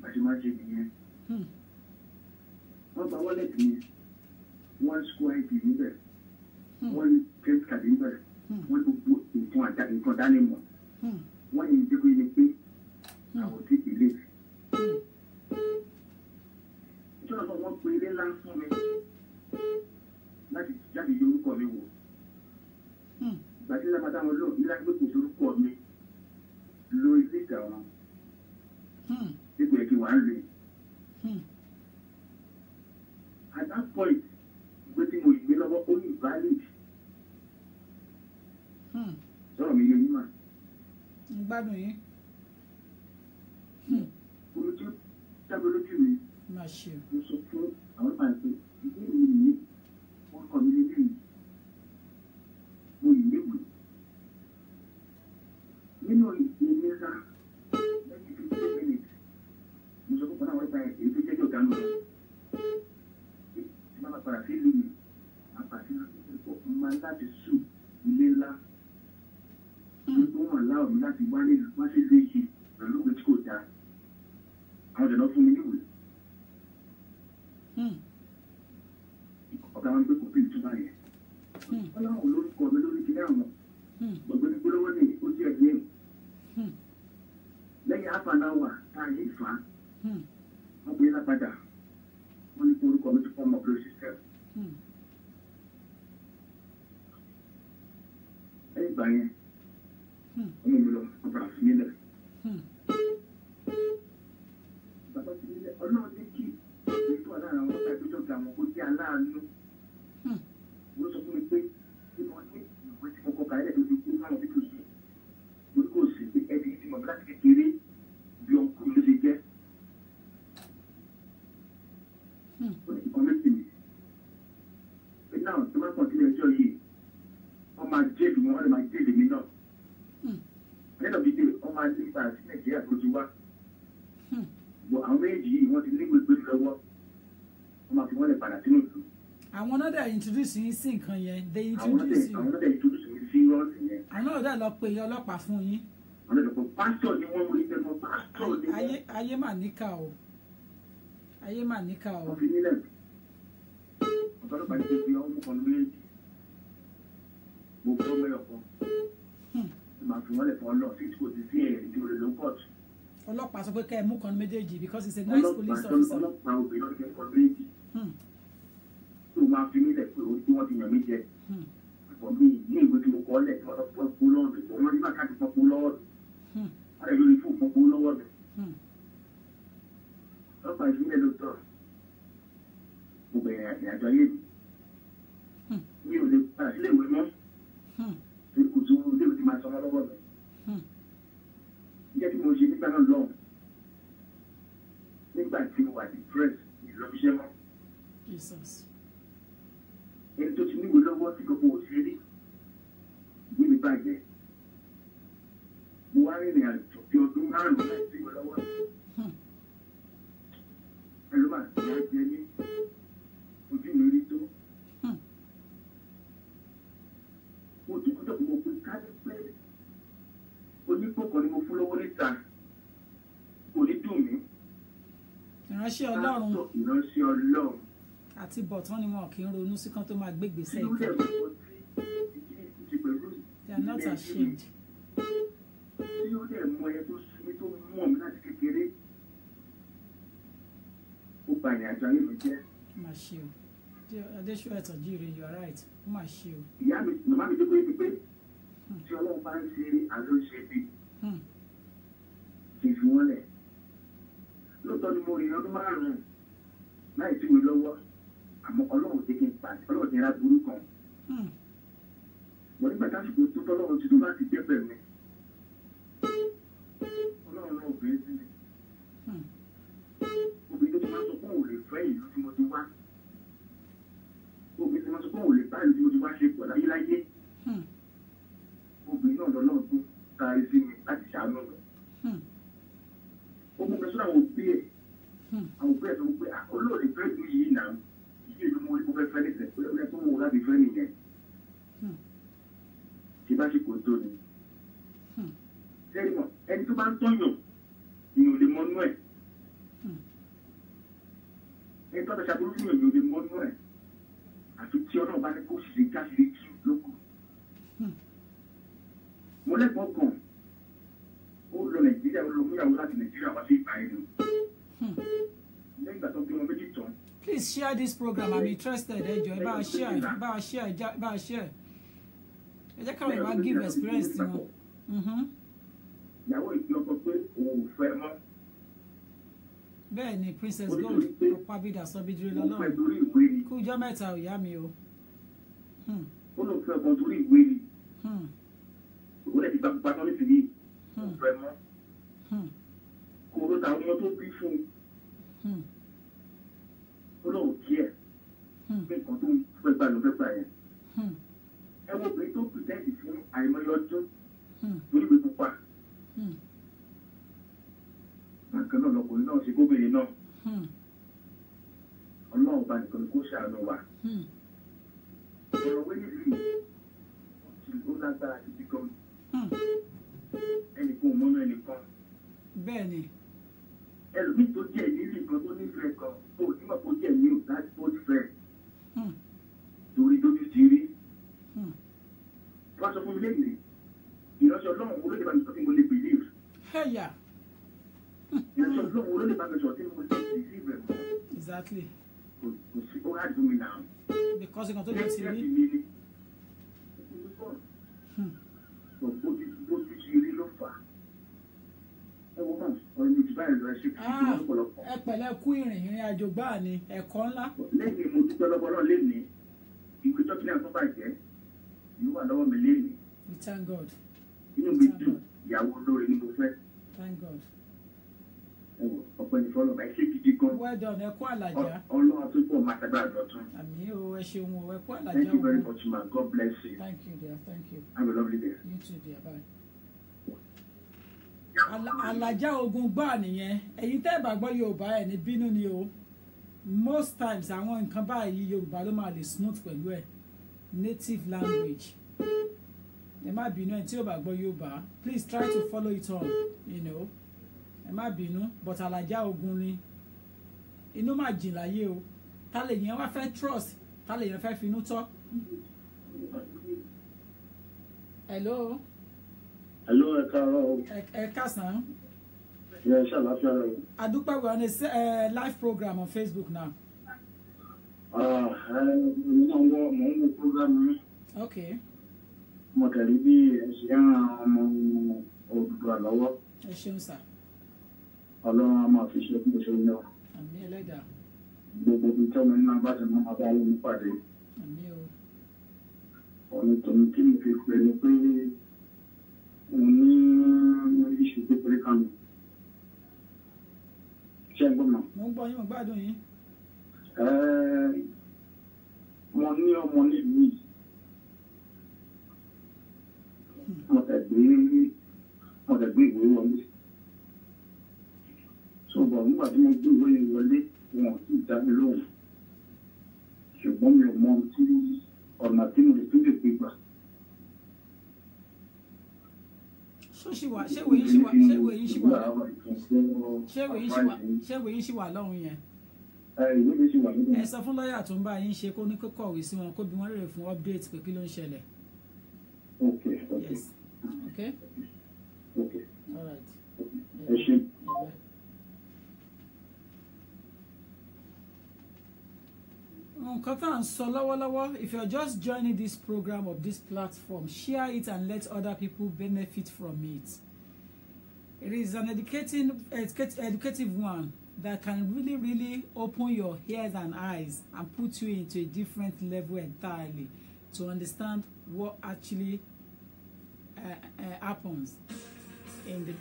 Bàṣẹ máa ṣe nìyẹn. Wọ́n gba wọ́lẹ̀tì mi. Wọ́n school ID níbẹ̀. Wọ́n ní credit card níbẹ̀. Wọ́n ní gbogbo nǹkan dánimọ̀. Wọ́n ní ìdíkù yìí pé àwọn tí ilé. Ìjọba náà wọ́n pe ilé ńlá fún mi láti jáde yọ orúkọ mi wò. Ìgbà tí lámàdá wọn lò ní láti pé kò sórúkọ mi lórí ilé ìgbà wọn. Dípò ẹ̀kí wà ń lè. At that point, ìgbé tí mo gbé lọ́wọ́ ó ní valid. Sọ̀rọ̀ mi yé yín mà. Ń gbádùn yín. Omi tí ó jábọ̀ lójú mi. Má ṣe o. Mo sọ fún àwọn àìsàn ìdí mi nìyí. Wọ́n kọ́ mi nílé yìí. Mo yìí léwu. Nínú ìgbéléra lẹ́yìn 15 minutes, mo sọ fún bọ́lá àwọn ìgbà èyí tó jẹ́ ọ̀gá mi. Tí máa padà sí ìlú mi, máa padà sí ìlú mi, máa láti sùn ilé ńlá. Tó wọ́n láwọ̀ mi láti wá sí ilé yìí pẹ̀lú ìwé tí kò dáa. Àwọn ọ̀dọ́ fún mi níwèé. Ọ̀gá wọn gbé kò bí ìtura yẹn. Wọ́n láwọn olórúkọ mi lórí kíní àwọn. Gbogbo ìgbà yẹn ọmọ mi lọ ọba àfihàn bàbá ti nílẹ̀ ọlọ́run ní kí ètò alára àwọn ọ̀gá ìgbésọ̀ ga wọn kó jẹ́ aláàánú wọ́n sọ fún mi pé bí wọ́n ní ìwé tí mo kọ kàílẹ̀ tó ti kú fáwọn bí kò sí mo ní kò sí pé ẹbí tí mo bí láti kékeré bí ọkọ mi ló ṣe jẹ́ ó ní ìkan méjì mi pé náà tó máa pọ̀ sílẹ̀ ẹjọ́ yìí wọ́n máa jẹ́lù wọn wọ́n lè máa jẹ́lù mi náà lẹ́nu bíi pé wọ́n máa nípa sí nàìjíríà tó ti wá bọ̀ àwọn méjì yìí wọ́n ti ní gbogbo lọ́wọ́ wọ́n máa fi wọ́n lè padà sínú ìlú. àwọn náà dẹ̀ introduce yín sí nǹkan yẹn they introduce you. àwọn náà dẹ̀ introduce mi sí rọ́ọ̀sì yẹn. àwọn náà dẹ̀ lọ pe ọlọ́pàá fún yín. àwọn náà dẹ̀ pọ̀ pásítọ̀ ni wọ́n mú ní tẹnu pásítọ̀ ni wọ́n. ayé mà níkà o ayé mà níkà o. wọ́n fi nílẹ̀ ọ̀tọ́lọ́pàá ní pé ọmọ kan méjì gbogbo ọmọ ẹ̀yọ̀ kan máa fi wọ́n lẹ̀ fọ́ lọ sí kò sí sí ẹ̀rí tí o lè lọ pọ̀jù. ọlọ́pàá sọ pé kẹ́ ẹ̀ mú kan méjèèjì because it's a nice police officer. ọlọ́pàá obìnrin ọ̀dọ́ kan méjì tó máa fi nílẹ̀ pé wọ́n ti yàn mí jẹ àpọ̀ mi ní ìwé tí mo kọ́ lẹ̀ tí wọ́n lọ pọ́ pọ́ lọ́wọ́ mi wọ́n rí máa káàdì pọ́ pọ́ lọ́wọ́ mi wọ́n lè lórí fún pọ́ pọ́ lọ́wọ́ mi. ọlọ́pàá ìfínlẹ̀ ló tọ̀ mo bẹ̀rẹ̀ àjọ ayé mi mi ò lè padà sílé ìwé mọ́ kò tó léwu ti máa sọ lọ́wọ́ mi. Iṣẹ́ tí mo ṣe nígbà náà lọ́hùn nígbà tí mo wà depressed ìlọ́bíṣẹ́ mọ́. Ẹni tó ti níwèé lọ́wọ́ tí gbogbo òṣèré ìwé mi bàjẹ́. Mo wá rìnrìn àjò bí ọdún márùn-ún láì sí ìwé lọ́wọ́. Ẹlòmá ìyá jẹ ní ojú mi rí tó. Mo dùn kúndọ̀ mo pe ká ní pé onípòkàn ni mo fún lọ́wọ́ níta kò ní dùn mí. ìránṣẹ́ ọlọ́run ìránṣẹ́ ọlọ́run àti bọ̀tán ni wọn kì í ronú sí kan tó máa gbé gbèsè ìkan. they are not ashamed. tí ó dẹ̀ mọ ẹ tó sinmi tó mọ̀ mí láti kékeré ó bà ní àjọ ayé mi jẹ́. má ṣe o adéṣọ́ ẹ̀tàn jíire you are right ó má ṣe o. ìyá mi màmá mi tó gbé mi pé tí ọlọ́run bá ń ṣe àlóṣe bí kì í fi wọ́n lẹ̀. lóòótọ́ ni mo rìn ọdún márùn-ún láì tí mo lọ́wọ́ àmọ́ ọlọ́run ti kí n pàṣẹ ọlọ́run ti ra burú kan. wọ́n nígbà tásìkò tó tọ́lọ́run ti tó láti débẹ̀ mi. ọlọ́run náà obìnrin sí mi. obìnrin tó ti máa sọ pé òun lè fẹ́ ìlú tí mo ti wá. obìnrin tó máa sọ pé òun lè bá ìlú tí mo ti wá ṣe pọ̀ láyéláyé. obìnrin náà lọ́nà tó taari sí mi láti ṣàánú mi. ó mú mi sọ́dọ̀ àwọn òbí ẹ̀ tó ń pè olóòrè fẹ́ lu yìí náà yìí ló mú orí kó fẹ́ fẹ́ nísẹ̀ pé ó yẹ kó wò láti fẹ́ nìyẹn. tí bá ṣe kò tó ni. sẹ́yìn mọ̀ ẹni tó bá ń tọ́yàn ìyàn ò lè mọ́nú ẹ̀. ẹni tó bá ṣàbúrú fún ìyàn ò lè mọ́nú ẹ̀. àfi tí ọlọ́run bá ní kó sì lè jáde tú lóko. mo lẹ́gbọ̀n kan ó lọ nàìjíríà ó lọ múyàwó láti nàìjíríà wá sí ìgbà ìlú. lẹ́yìn ìgbà tó bí wọn méjì tán. Please share this program. I'm interested. Bá a share. Ẹ jẹ́ káwọn ìwà give experience tí wọn. ìyàwó ìpín ọkọ pé òun ò fẹ́ mọ́. Bẹ́ẹ̀ ni Princess Gold Ọ̀pábídà Sọ́bídúró lọ́lọ́run. ó fẹ́ torí ìwé ni. Kú ijọ́ mẹ́ta ò yá mi o. ó lọ fẹ́ ọkàn torí ìwé ni. òun lè ti gba pupa tán nísìnyí. ó fẹ́ mọ́. kò ló ta ọmọ tó bí fún un. ó lọ́wọ́ kí ẹ̀. pé nǹkan tó ń fẹ́ gbà ló fẹ́ gbà yẹn. ẹ wo obìnrin tó pìtẹ́ẹ̀dì fún àìmọye ọdún torí ìwé pupa. bákan náà lọkùnrin náà ṣe gómìnà náà. ọlọ́run bá nìkan ni kó ṣàánú wa. ọ̀rọ̀ wé nílùú ó lágbára títí gan. ẹnìkan ò mọ́nú ẹnìkan. bẹ́ẹ̀ ni. ẹlòmíì tó jẹ́ ìrírí nǹkan tó nífẹ̀ẹ́ kan tó nígbà tó jẹ́ ní òun láti bó ti fẹ́. torí tójú ti rí. wọ́n sọ fún mi lẹ́yìn ìránṣẹ́ ọlọ́run wo ló lè bá mi sọ tí mo lè believe. Ẹ̀yà. ìránṣẹ́ ọlọ́run wo ló lè bá mi sọ tí mo lè believe mọ́. Exactly. kò sí ó hard fún mi náà. Because nǹkan tó lè ti rí. sọ bó ti ṣe rí ló fà á. Ẹ wo mọ̀ ọ̀rọ̀ mi ti báyìí lọ ẹ ṣe kí n lọ́pọ̀lọpọ̀. Ẹ pẹ̀lẹ́ kú ìrìn àjò gbáà ni ẹ̀kọ́ ńlá. Lẹ́yìn mo dúpẹ́ lọ́wọ́ náà lénìí ìwé dọ́kítà tó bàjẹ́ ìlú wà lọ́wọ́ mi lénìí. We thank God. Inú mi dùn ìyàwó olóore ni mo fẹ́. Thank God. Ẹ wò ọ̀pọ̀ ẹni fọlọ́ bá ẹ ṣe gidi gan. Well done, ẹ kú àlàjá. Ọlọ́run tó pọ̀ máa tàgbà àdọ̀tún. Àmín o, ẹ ṣeun o, ẹ kú àlàjá. Thank you very much ma, God bless you. Thank you dear, thank you. Have a lovely day. You too dear, bye. Àlàjá ogun gbáà nìyẹn. Ẹ̀yin tẹ́ ẹ bá gbọ́ Yorùbá ẹ̀ ní bínú ni o. Most times àwọn nǹkan báyìí Yorùbá ló máa lè smooth pẹ̀lú ẹ̀. Native language. Ẹ má bínú ẹ̀ tí ò bá gbọ́ Yorùbá. Please try to follow it on, you know. Ẹ má bínú, but àlàjá ogun ni. Inú máa jìn láyé o. Ta lè yẹn wá fẹ́ trust, ta lè yẹn fẹ́ finú tọ́. Hello. Hello, ẹ káàárọ̀. Ẹ káàsán. Ẹ ṣàlàáfíà rẹ̀. Adúpẹ́, we're on a live program on Facebook now. Mo ń wo program mi. Okay. Mo tẹ̀lé bí ẹ ṣe ń ran ọmọ Odùduwà lọ́wọ́. Ẹ ṣeun sà. Ọlọ́run á máa fi ṣe fún ìṣòro náà. Àmín ẹlẹ́dàá. Gbogbo ibi tí ọmọ náà bá ti mọ́ máa bá wọn pàdé. Àmín o. Ọ̀nà tòun tí mo fi pè ní pé mo ní iṣu kékeré kan nù. Ṣé ẹ gbọ́ mọ̀? Mo ń gbọ́ yín, mo gbádùn yín. Mo ní ọmọ nílùú yìí. Mo tẹ̀ gbé ìwé wọlé. Ṣùgbọ́n nígbà tí mo gbé ìwé yìí wọlé, wọn ò tí ì dá mi lóhùn. Ṣùgbọ́n mi ò mọ ọ̀nà tí mo lè tún lè gbé gbà. Ṣé ìwé yín ṣì wà lọ́hùn yẹn? Ìwé mi ṣì wà nínú. Ẹ sọ fún lọ́ọ̀yà tó ń bá yín ṣe kó ní kó kọ̀wé sí wọn kó bí wọ́n lè fún update pé kí ló ń ṣẹlẹ̀. Okay. Yes. Okay? Okay. All right. Ẹ ṣé. Nǹkan tá à ń sọ lọ́wọ́lọ́wọ́, if you're just joining this program of this platform, share it and let other people benefit from it. It is an educative one that can really, really open your ears and eyes and put you into a different level entirely to understand what actually happens in the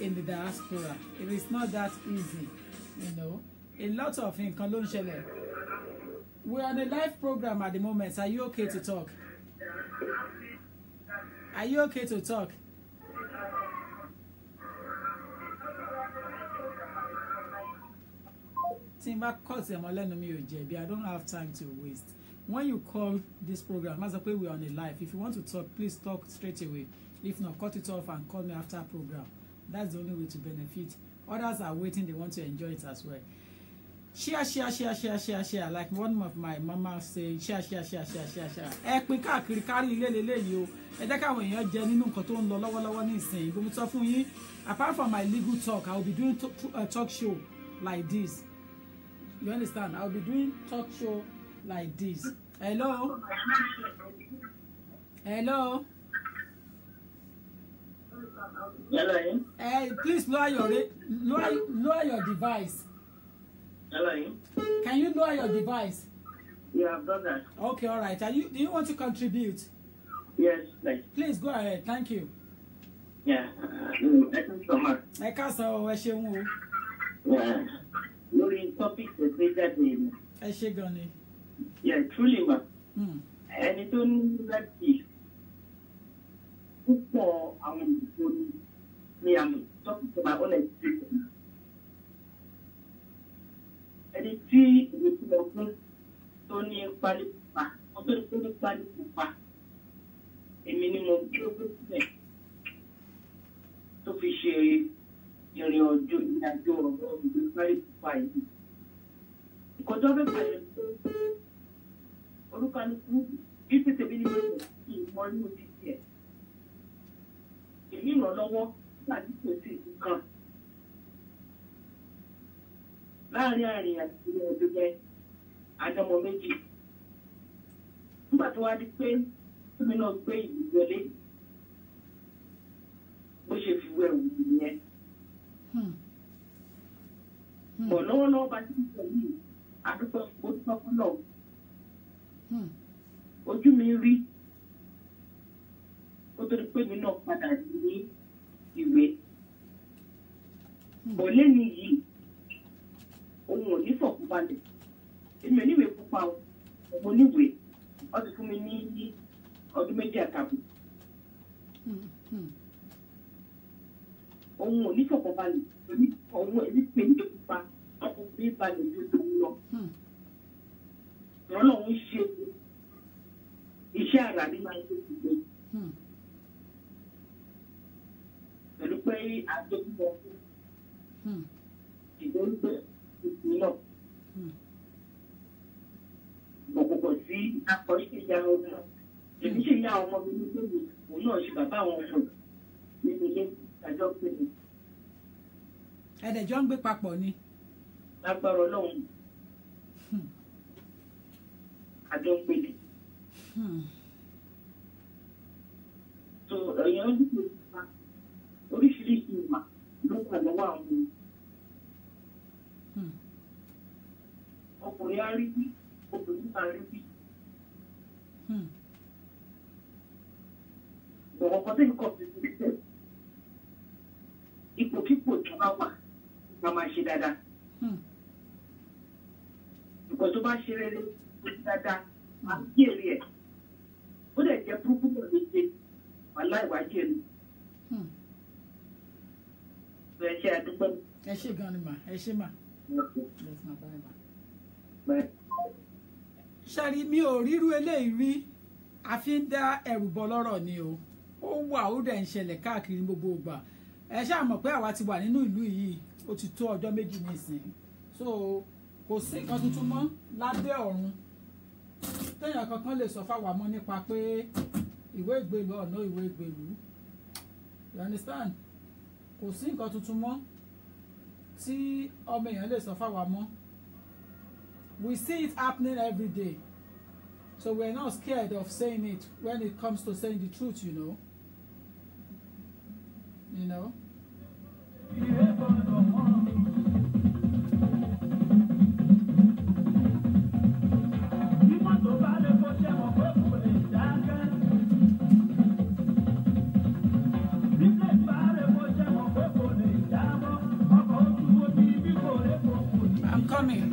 in the diaspora. It is not that easy, you know. A lot of nǹkan ló ń ṣẹlẹ̀. We're on a live program at the moment. Are you okay to talk? Are you okay to talk? Tí n bá cut ẹ̀mọ́ lẹ́nu mi ò jẹ̀bi. I don't have time to waste. When you call this program, as I say, we're on a live. If you want to talk, please talk straight away. If not, cut it off and call me after program. That's the only way to benefit. Others are waiting. They want to enjoy it as well. Share. Like one of my mama say, share. Ẹ pín káàkiri kárí ilé lélẹ́yìí o. Ẹ jẹ́ káwọn èèyàn jẹ nínú nǹkan tó ń lọ lọ́wọ́lọ́wọ́ ní ìsìn. Bí mo sọ fún yín, apart from my legal talk, I will be doing a talk show like this. You understand? I will be doing talk show like this. Hello? Hello. Hey, please lower your device. Hello. Can you lower your device? Yeah, I've done that. Okay, all right. Do you want to contribute? Yes, please. Please go ahead. Thank you. Yeah. Thank you so much. Ẹ káàsán o, ẹ ṣeun o. Yeah. Lórí topic tó gbé jáde. Ẹ ṣé gan ni. Yeah, truly ma. Ẹni tó ní láti púpọ̀ àwọn ìdìbò ní àmì talking to my own experience. Ẹni tí ìwé tí mo fún tó ní pálí pupa, mo tó ní pálí pupa, èmi ni mo gbé owó sílẹ̀ tó fi ṣe ìrìn ọjọ́ ìrìnàjò ọ̀rọ̀ ìgbé pálí pupa yìí. Ìkọjọ́ bẹ́ẹ̀ pàṣẹ pé orúkọ ní fún bí pété bí ní pẹ̀lú ìmọ̀ ní ojú tiẹ̀. Èmi ìrànlọ́wọ́ láti pèsè nǹkan. Láàárín àárín àti ilé ọdún yẹn, àjọmọ méjì. Nígbà tó wá di pé mi náà gbé ìdíjọlé bó ṣe fi wẹ̀ wù nìyẹn. Bọ̀ lọ́wọ́lọ́wọ́ bá ti ń sọ yìí àdúgbò ojúmọ́kú náà ojú mi rí ó tó di pé mi náà padà ní ìwé. Bọ̀ lẹ́ni yìí òun ò ní fọ̀kúnbalẹ̀ èmi ò níwèé pupa ọmọ oníwèé wọ́n ti fún mi ní ọdún 2 àtààbọ̀. Òun ò ní fọ̀kúnbalẹ̀ òun èmi pè ní pupa ọkùnrin balẹ̀ yóò tó ń lọ. Ìrọ̀lọ́ òun ṣe iṣẹ́ àrà ní máa ń ṣe ìgbé. Pẹ̀lú pé àjọ ń bọ̀ fún ìgbẹ́ ìpín náà. Ọ̀pọ̀pọ̀ sí akọ̀rí ìyá ọmọ náà. Èmi ṣe ìyá ọmọ mi ní lóye, òun náà ṣe bàbá àwọn ọmọ nínú ilé àjọ pé mi. Ẹ̀dẹ̀jọ́ ń gbé papọ̀ ni. Lágbára Ọlọ́run. Àjọ ń pèlè. So èèyàn ń dúró nípa oríṣiríṣi ìmọ̀ ló wà lọ́wọ́ àwọn ọmọ. Ọkùnrin á rí bí, obìnrin á rí bí. Bọ̀wọ̀ kan tẹ́lẹ̀ kọ́ sí ilé ipòkípò tó bá wà ká máa ṣe dáadáa. Ìgbà tó bá ṣe rere tó ṣe dáadáa máa ń jèrè ẹ̀. Ó lè jẹ́ burúkú náà lè ṣe wàhálà ìwà jèrè. Ẹ ṣe àdúgbò. Ẹ ṣe gan ni mà, ẹ ṣe mà. Ṣẹ́rí mi ò ríru eléyìí rí, a fi ń dá ẹrù bọ lọ́rọ̀ ni o. Ó wà ó dẹ̀ ń ṣẹlẹ̀ káàkiri gbogbo ìgbà. Ẹ ṣáà mọ̀ pé àwa ti wà nínú ìlú yìí ó ti tó ọjọ́ 2 nísìnyí. So kò sí nǹkan tuntun mọ́ lábẹ́ ọ̀run. Téèyàn kankan lè sọ fáwa mọ́ nípa pé ìwé ìgbèlú ọ̀nà ìwé ìgbèlú. You understand? Kò sí nǹkan tuntun mọ́ tí ọmọ èèyàn lè sọ fáwa mọ́. We see it happening every day. So we're not scared of saying it when it comes to saying the truth, you know. You know? I'm coming.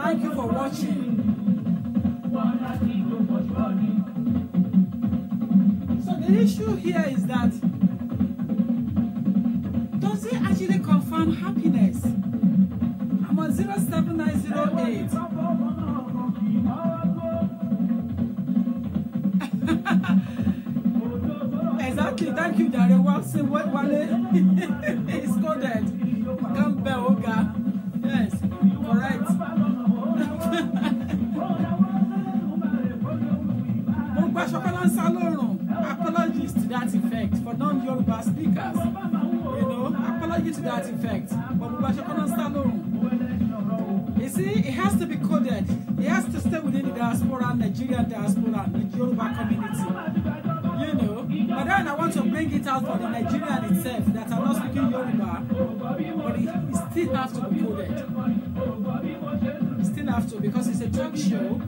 Thank you for watching. So the issue here is that, does it actually confirm happiness? I'm on 07908 Exactly. Thank you, Dari. Watson, what Wale? It's coded. Campbell Oga. Yes, correct. Apologies to that effect for non-Yoruba speakers. You know, apology to that effect. You see, it has to be coded. It has to stay within the diaspora, Nigerian diaspora, the Yoruba community. You know, but then I want to bring it out for the Nigerian itself that are not speaking Yoruba, but it still has to be coded. It still have to, because it's a talk show.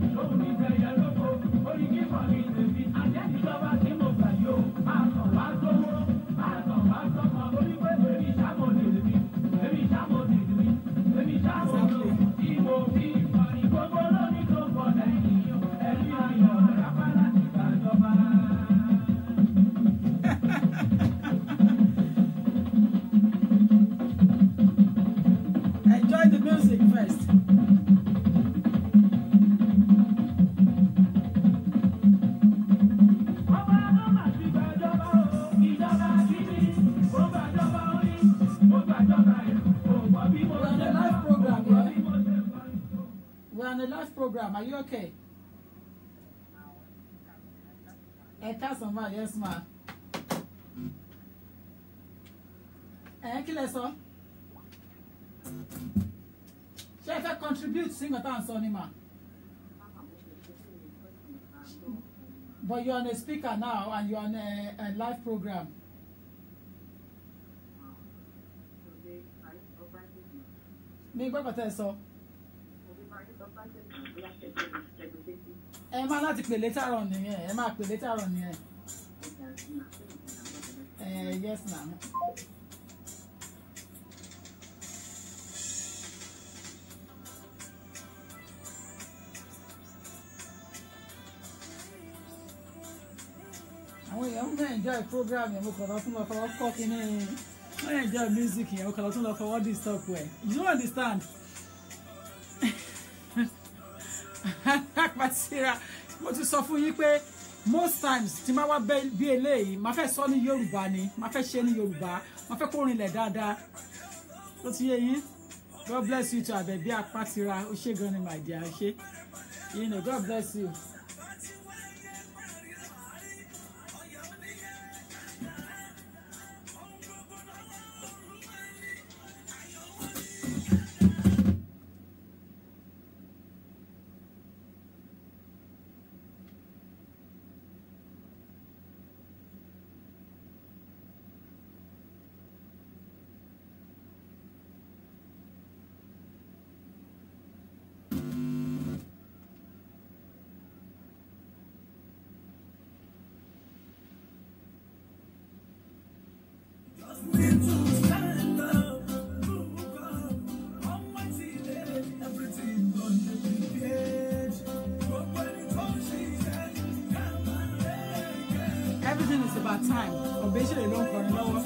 Enjoy the music first. We're on a live program. Are you okay? Yes, ma. Chef, contribute, sing a dance on him. But you're on a speaker now and you're on a live program. Me go better so. Emma láti pè later on nìyẹn. Emma pè later on nìyẹn. Yes, ma'am. Àwọn èèyàn ń enjoy program yẹn mo kàn lọ tún lọ fọwọ́ kọ́ kíní. Wọ́n enjoy music yẹn mo kàn lọ tún lọ fọwọ́ disturb ẹ̀. You don't understand? Patira, mo ti sọ fún yín pé most times tí máa wá bí eléyìí máa fẹ́ sọ ní Yorùbá ni máa fẹ́ ṣe ní Yorùbá máa fẹ́ kó rinlẹ̀ dáadáa tó ti yé yín. God bless you to Àbẹ̀bí Patira ó ṣé gan ni my dear ó ṣé, you know, God bless you. Everything is about time. Obesity alone for lower.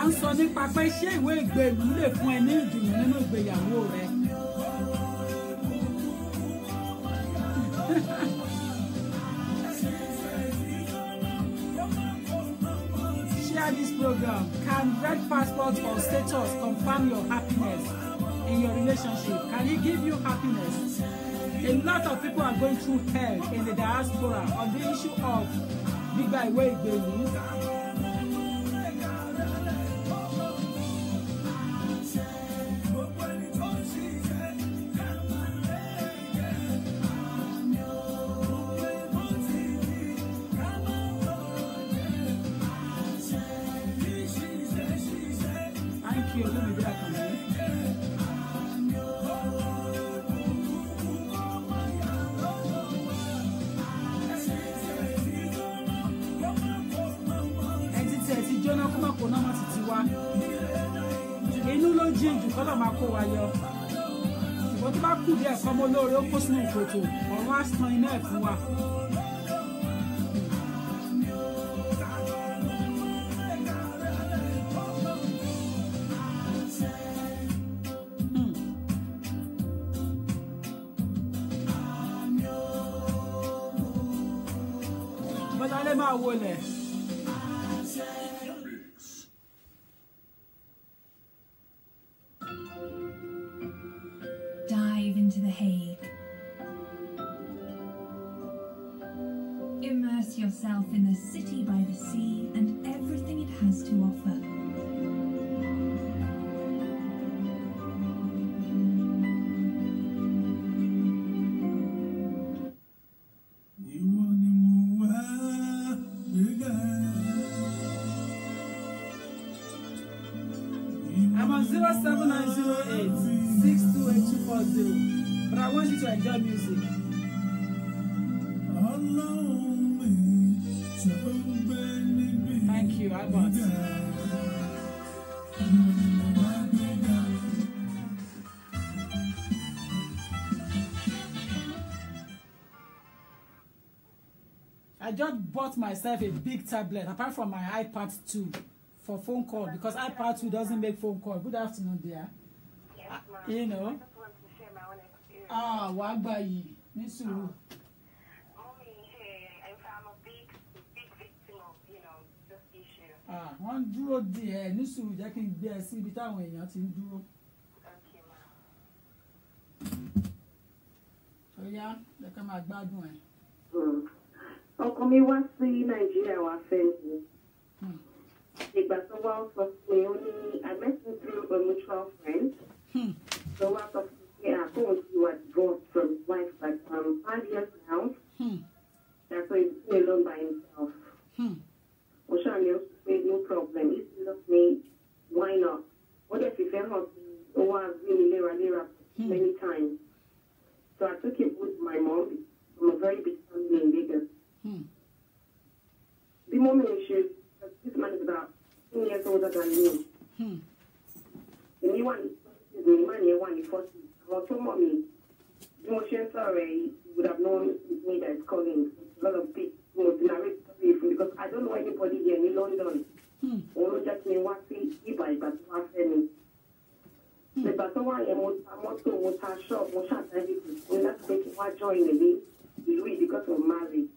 ń sọ nípa pé ṣé ìwé ìgbélú lè fún ẹ ní ìdùnnú nínú ìgbéyàwó rẹ. Share this program. Can red passport or status confirm your happiness in your relationship? Can it give you happiness? A lot of people are going through hell in the diaspora on the issue of gbígba ìwé ìgbélú. Inú ló jìn jù kọ́lọ̀ máa kó wa yọ. Ṣùgbọ́n tó bá kù díẹ̀ kọ́mọ olóore ó kó sínú ìkòtò, ọ̀run á tan iná ẹ̀ fún wa. Bọ́lá lè máa wọlé. Dive into The Hague. Immerse yourself in the city by the sea and everything it has to offer. I'm on 07908 628 but I want you to enjoy music. Thank you, Albert. I just bought myself a big tablet, apart from my iPad 2, for phone call, because iPad 2 doesn't make phone call. Good afternoon, dear. Yes, ma'am. You know. I just want to share my own experience. Wàá gbà yìí, ní sùúrù. Mommy, hey, I'm a big victim of, this issue. Wọ́n dúró di ẹ̀ ní sùúrù, jẹ́ kí n gbé ẹ sí ibi táwọn èèyàn ti ń dúró. Okay, ma'am. Ó yá, jẹ́ ká máa gbádùn ẹ̀. Ọkọ mi wá sí Nàìjíríà wá fẹ́ mi. Ìgbà tó wá sọ pé ó ní I met him through a mutual friend. So wá sọ pé àkóhùn ti wà divorced from his wife like 5 years now. That's why he's still alone by himself. Oshani also said no problem. If he loves me, why not? What if he fell off over really lera many times? So I took it with my mom from a very big family in Vegas. The moment she, this man is about 10 years older than me. The new one is the man here, one is 40. I told mommy, the motion sorry, you would have known it's me that is calling. A lot of people would narrate because I don't know anybody here in London. Only just me what see Ibai, but what me. The Batawa and Moto was her shop, was shut everything. We not taking one join the Louis because of marriage.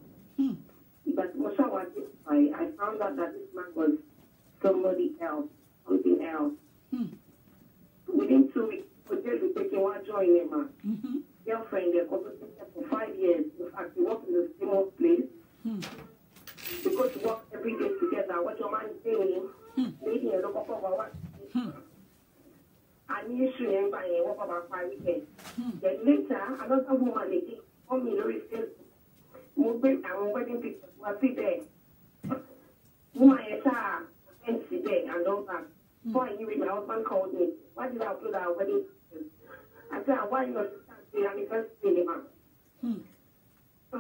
But I found out that this man was somebody else, something else. Within 2 weeks, we were taking one join him. Girlfriend, they're for 5 years. In fact, we work in the same old place. We go to work every day together. What your man is doing, making a look of what. I knew she ain't buying work about 5 weekends. Then later, another woman again called me very Facebook. Moving and wedding pictures were see there. Woman, and see there and all that. So I knew it, my husband called me. Why did I upload our wedding pictures? I said, why not the anniversary, man? So,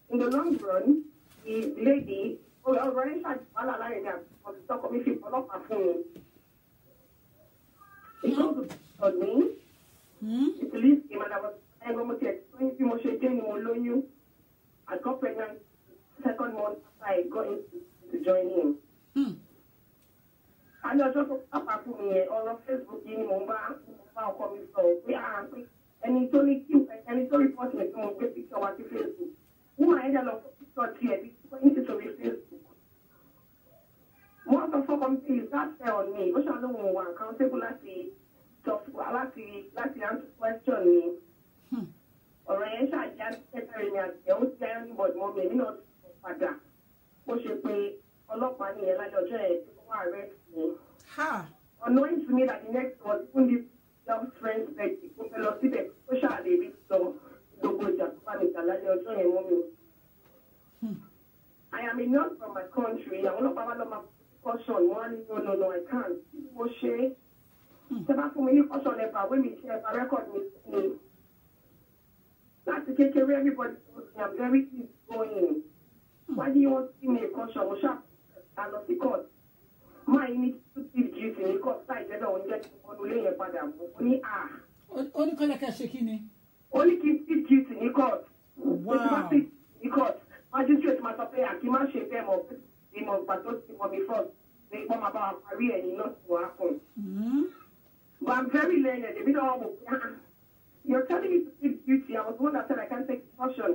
in the long run, the lady, already had all of that, was talking to me, she followed my phone. It goes on me. It leaves him, and I was going to explain to you, I got pregnant 2nd month after I got to join him. àní ọjọ́ tó pápá fún mi yẹn ọ̀rọ̀ Facebook yìí ni mò ń bá ọkọ mi sọ̀rọ̀ pé ẹni tó ní kí ẹni tó report mi tí mo gbé picture wá sí Facebook woman ẹ̀dá lọ fún picture tiẹ̀ bí wọ́n ní sísọ̀rọ̀ Facebook. wọ́n sọ fọ́kọ mi pé is that fair on me ó ṣàlóhùn wà accountable láti answer question ni ọ̀rọ̀ yẹn ṣàjá sẹ́kẹ̀rì ni àti ẹ̀ ó ti ayọ́ ní bọ̀dù mọ́ mi èmi náà ti sọ padà ó ṣe pé ọlọ́pàá nìyẹn lálẹ́ ọjọ́ yẹn tí wọ́n arrest me. Unknowing to me that the next was even this job friend's birthday kó fẹ́ lọ síbẹ̀ ó ṣàlè rí sọ gbogbo ìjà tó bá mi jà lálẹ́ ọjọ́ yẹn mọ́ mi. I am a nurse from my country àwọn ọlọ́pàá wá lọ́ máa caution wọ́n á ní no I can't mo ṣe é ṣe bá fún mi ní caution ẹ̀fà wé mi ṣe ẹ̀fà record mi sí mi. Láti kékeré everybody knows me I'm very easy going. Why do you want to see me a caution mo ṣáà àlọ́ sí court. Máa ní two thief duty ní court sáì jẹ́dọ̀ òun jẹ́ kí wọ́n lé yẹn padà mú ó ní ó ní kọ́lẹ̀ ká ṣe kí ni. ó ní kí thief duty ní court. Wow. Ní court magistrate máa sọ pé àkí má ṣe bẹ́ẹ̀ mọ̀ ìmọ̀ ìgbà tó ti mọ̀ mi first ní ìpọ́n máa bá wa parí ẹ̀ ní nọ́ọ̀sì wà fún. But I'm very learned èmi náà wọ́n mọ̀ pé you're telling me to take duty I was the one that said I can't take caution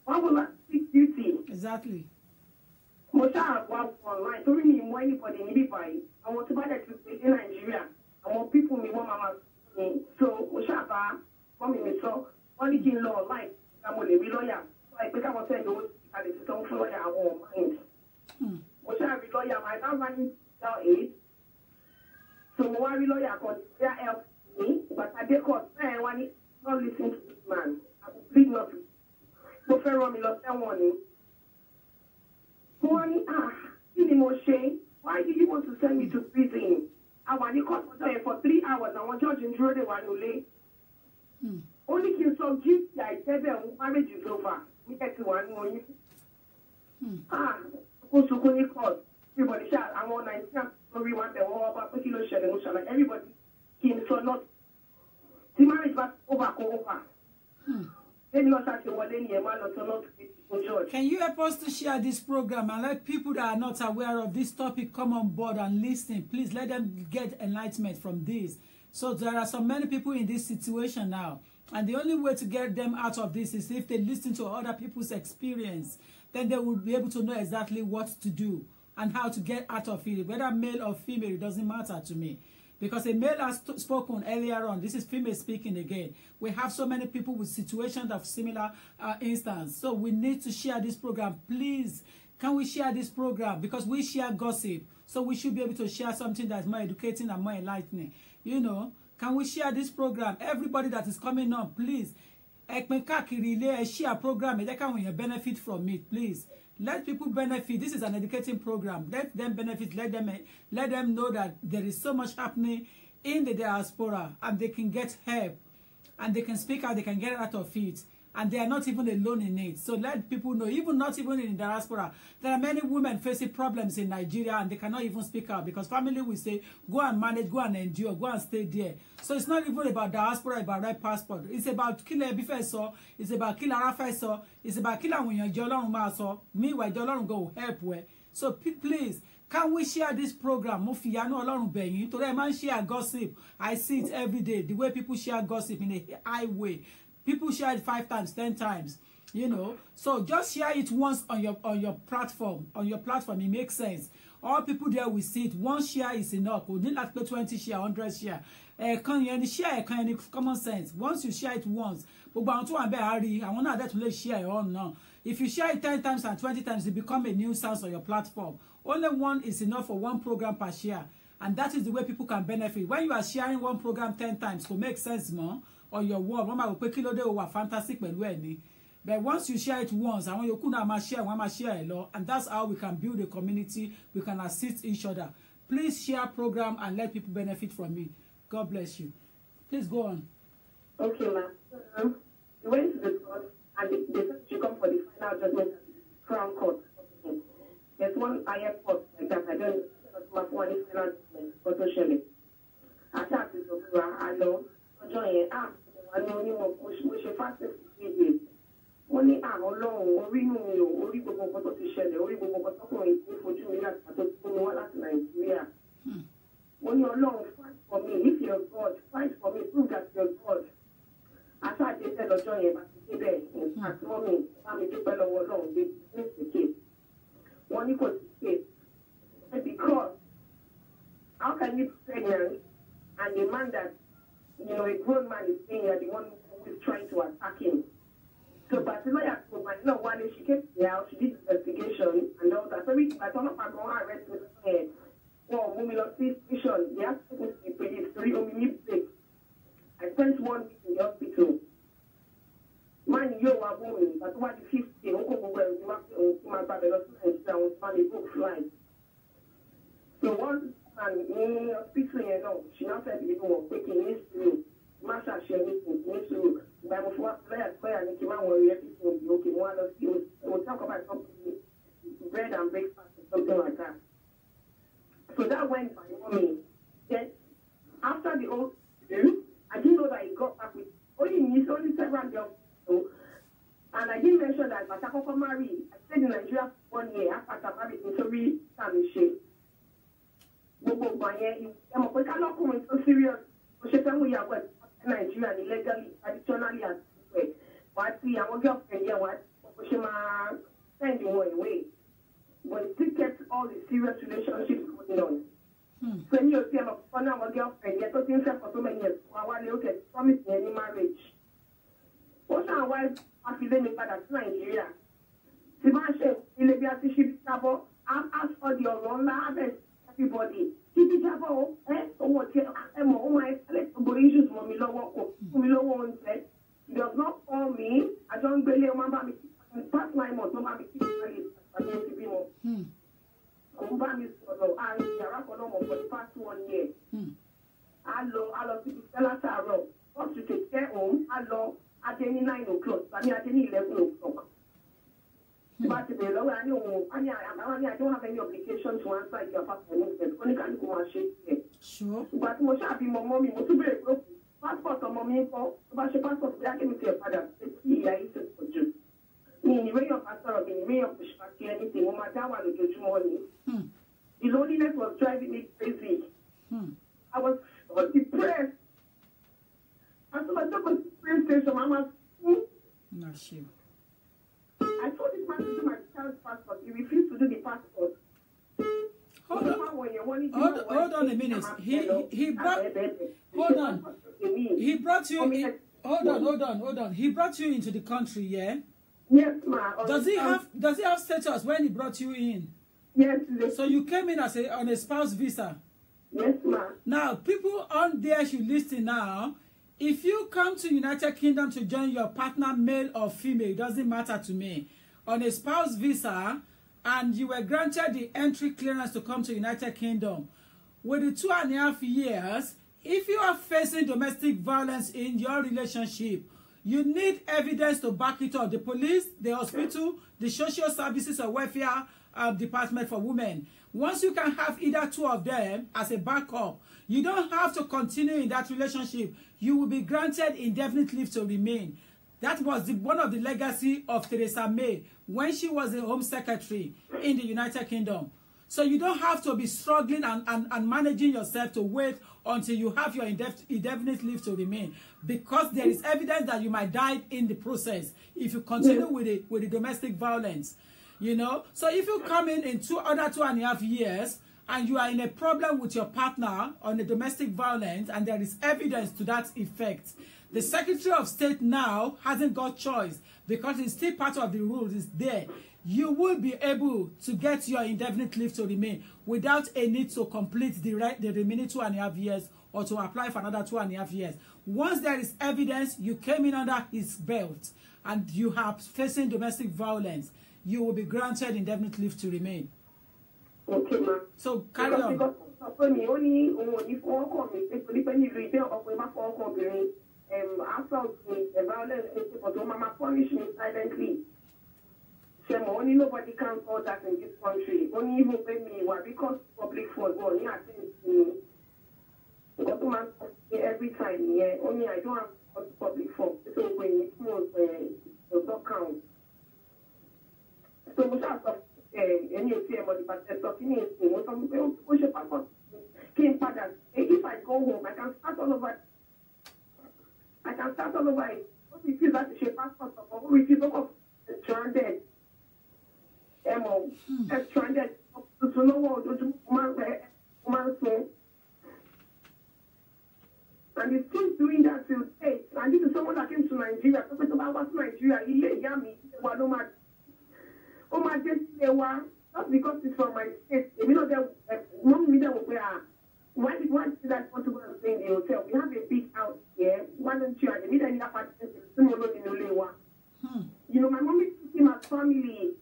why would I take duty. Exactly. Mo ṣáà wá online torí mi mọ anybody níbí báyìí àwọn tó bá dẹ̀ ti pè ní Nàìjíríà àwọn people mi wọ́n máa ní so mo ṣáà bá wọ́n mi sọ wọ́n ní kí n lọ online ká mo lè rí lọ́ọ̀yà wọ́n pé káwọn sẹ́yìn owó àlè ti sanwó fún lọ́ọ̀yà àwọn mind. Mo ṣáà rí lọ́ọ̀yà my dad running down 8 so mo wá rí lọ́ọ̀yà kan their help me bàtà dé court bẹ́ẹ̀ wá ní not listen to this man I will plead not mo fẹ́ rán mi lọ sẹ́wọ̀n ni. Money, kí ni mo ṣe? Why did you want to send me to prison? I wà ní court ọjọ́ yẹn for 3 hours àwọn judge ń dúró de wà lólé. Ó ní kí n sọ guilty àìsẹ́bẹ̀ òun marriage is over ní ẹ̀sìn wà ní oyún. Kó sunkún ní court everybody ṣá àwọn Nàìjíríà lórí wa bẹ̀ wọ́n bá pé kí ló ṣẹlẹ̀ mo ṣàlàyé everybody kí n sọ not tí marriage bá over kó over. Can you help us to share this program and let people that are not aware of this topic come on board and listen? Please let them get enlightenment from this. So there are so many people in this situation now. And the only way to get them out of this is if they listen to other people's experience. Then they will be able to know exactly what to do and how to get out of it. Whether male or female, it doesn't matter to me. Because a male has spoken earlier on. This is female speaking again. We have so many people with situations of similar instance. So we need to share this program. Please, can we share this program? Because we share gossip. So we should be able to share something that's more educating and more enlightening. You know, can we share this program? Everybody that is coming on, please. Share program. Benefit from it, please. Let people benefit. This is an educating program. Let them benefit. Let them know that there is so much happening in the diaspora and they can get help and they can speak out, they can get out of it. And they are not even alone in it. So let people know, not even in the diaspora, there are many women facing problems in Nigeria and they cannot even speak out because family will say, go and manage, go and endure, go and stay there. So it's not even about diaspora, about red passport. It's about kill a bifeso, it's about kill a rafeso, it's about kill a when you're jolong maso, meanwhile jolong go help where. So please, can we share this program? Mufiyano along begging. Today man share gossip. I see it every day. The way people share gossip in a high way. People share it 5 times, 10 times, you know. So just share it once on your platform. On your platform, it makes sense. All people there will see it. One share is enough. We need like 20 share, 100 share. Can you share? Can you common sense? Once you share it once, but I want that to share your own now. If you share it 10 times and 20 times, it become a nuisance on your platform. Only one is enough for one program per share, and that is the way people can benefit. When you are sharing one program 10 times, to make sense more. On your wall, one will quickly load over fantastic but once you share it once, I want you to share a lot, and that's how we can build a community. We can assist each other. Please share program and let people benefit from it. God bless you. Please go on. Okay, ma'am. We went to the court and they said you come for the final judgment at the Crown Court. There's one higher court like that. I don't know what one is final judgment for socially. I thought it's over. I know. Join I know you want to fast wọ́n ní Ọlọ́run orí inú mi ò orí gbogbo nǹkan tó ti ṣẹlẹ̀ orí gbogbo nǹkan tó kùnrin tí fojú mi láti àtọ́ tó ní wá láti Nàìjíríà When you're alone, fight for me. If you're God, fight for me. Prove that you're God. As I did tell Johnny, but today, in fact, mommy, I'm a people alone. They miss the case. One equal to case. Because how can you be pregnant and the man that, you know, a grown man is saying you're the one who is trying to attack him? So, but the lawyer told me, no, one day she came to the house, she did investigation, and all that. So, I told her, I'm going to arrest her. Well, when we lost this station, they asked me to be paid 3 break. I spent 1 week in the hospital. Man, you are a woman, but what the 50, you my brother, was on a book flight. So, one man in the hospital, you know, she now said, you know, taking this through. Masha, she needs to. But before I and came out with everything, okay, one of you will talk about something, bread and breakfast or something like that. So that went by mommy. Then after the old I didn't know that he got back with only several girls. So, and I didn't mention that but I married. I stayed in Nigeria for 1 year after I married in Tori Samishe. We cannot come in so serious. We should tell we are what Nigeria illegally, traditionally as well. But see, our girlfriend here was she send him away. But it still kept all the serious relationships going on. So you see, I'm our girlfriend, yet talking for so many years. I want to look at promising any marriage. What's our wife after me father to Nigeria? Sibache, Ilebia Tishi Tabo, I'm asked for the Orlando, everybody. Tibi Tabo, or what? Oh my, issues, Mommy Lowo said, he does not call me. I don't believe my past 9 months, no mommy keeps for the past 1 year. I love to tell us our once you take care home, I love at any 9 o'clock, I mean at any 11 o'clock. But I don't have any obligation to answer your passport. Only can go and shake. Sure. But most happy, my mommy, most very broke. Passport or mommy, but she passport, I can your father. Yeah, it's for you. In way of pastor, in way of anything, no matter what you do morning. The loneliness was driving me crazy. I was depressed. And so I took a train station, Mama. Not sure. I told this man to do my child's passport. He refused to do the passport. Hold on a minute. He brought. Hold on. He brought you in. Hold on. He brought you into the country, yeah? Yes, ma. Does he have status when he brought you in? Yes. So you came in on a spouse visa? Yes, ma. Now, people on there should listen now. If you come to United Kingdom to join your partner, male or female, it doesn't matter to me, on a spouse visa, and you were granted the entry clearance to come to United Kingdom, with the 2.5 years, if you are facing domestic violence in your relationship, you need evidence to back it up. The police, the hospital, the social services or welfare department for women. Once you can have either 2 of them as a backup, you don't have to continue in that relationship. You will be granted indefinite leave to remain. That was one of the legacy of Theresa May when she was the Home Secretary in the United Kingdom. So you don't have to be struggling and managing yourself to wait until you have your indefinite leave to remain, because there is evidence that you might die in the process if you continue with the domestic violence. You know, so if you come in other 2.5 years and you are in a problem with your partner on the domestic violence and there is evidence to that effect, the Secretary of State now hasn't got choice, because it's still part of the rules, it's there. You will be able to get your indefinite leave to remain without a need to complete the remaining 2.5 years or to apply for another 2.5 years. Once there is evidence you came in under his belt and you are facing domestic violence, you will be granted indefinite leave to remain. Okay, ma'am. So carry on. Only nobody can call that in this country. Only even pay me because public funds only attend to me. Because every time, yeah. Only I don't have public funds. So when it was the stock count. So we have any of them, but talking is most of them push a passport. came father. If I go home, I can start all over. I can start all over. What we feel that she passport or what we feel of stranded. Stranded. To know what to woman so. And he's still doing that till date. And this is someone that came to Nigeria. Talking about what's Nigeria. He lay yummy. Not because it's from my state. You know that mom media will wear. Why did one see that want to go and stay in the hotel? We have a big house here. Why don't you? And the media apartment is similar in Olewa. You know, my mom is him as family.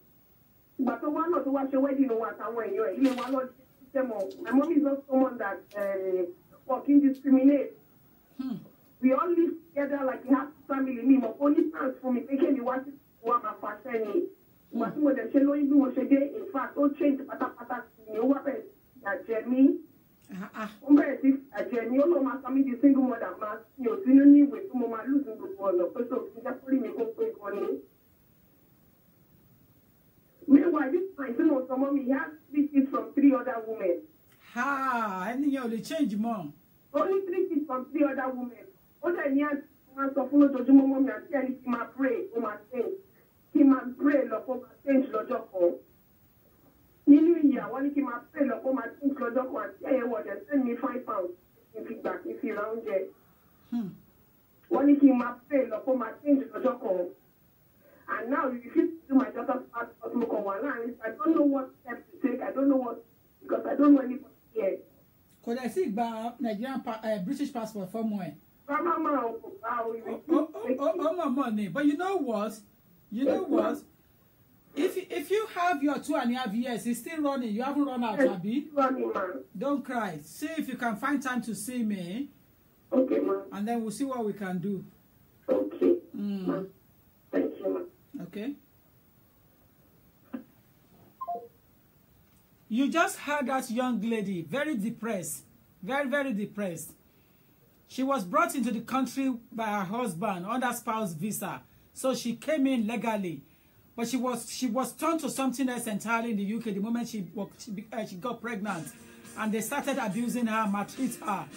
But the one not to watch a wedding or what I want you. My mom is not someone that fucking discriminates. We all live together like we have family. Me, my only chance for me, taking me what my fashion. But more than she know even what she did. In fact, don't change pata. You know what? Jeremy. Jeremy, you know my family is single mother. You know, need with some of my losing the ball. So just putting me go quick on it. Meanwhile, this time, you know, some of me has 3 kids from 3 other women. I think you only change more. Only 3 kids from 3 other women. Other years, I follow to mom and tell him to pray for my things. Him and pray for my things, Lojoko. New year, when he must pray for my things, Lojoko, and say what they send me £5 in feedback if you round it. When he must pray for my things, Lojoko. And now, if you do my daughter's passport, I don't know what steps to take. I don't know what, because I don't know anybody here. Could I see about Nigerian British passport somewhere? Money. But you know what? If you have your 2.5 years, it's still running. You haven't run out, Abby. Don't cry. See if you can find time to see me. Okay, ma'am. And then we'll see what we can do. Okay. Thank you, ma'am. Okay. You just heard that young lady, very depressed, very, very depressed. She was brought into the country by her husband under spouse visa. So she came in legally. But she was turned to something else entirely in the UK the moment she got pregnant. And they started abusing her, maltreat her.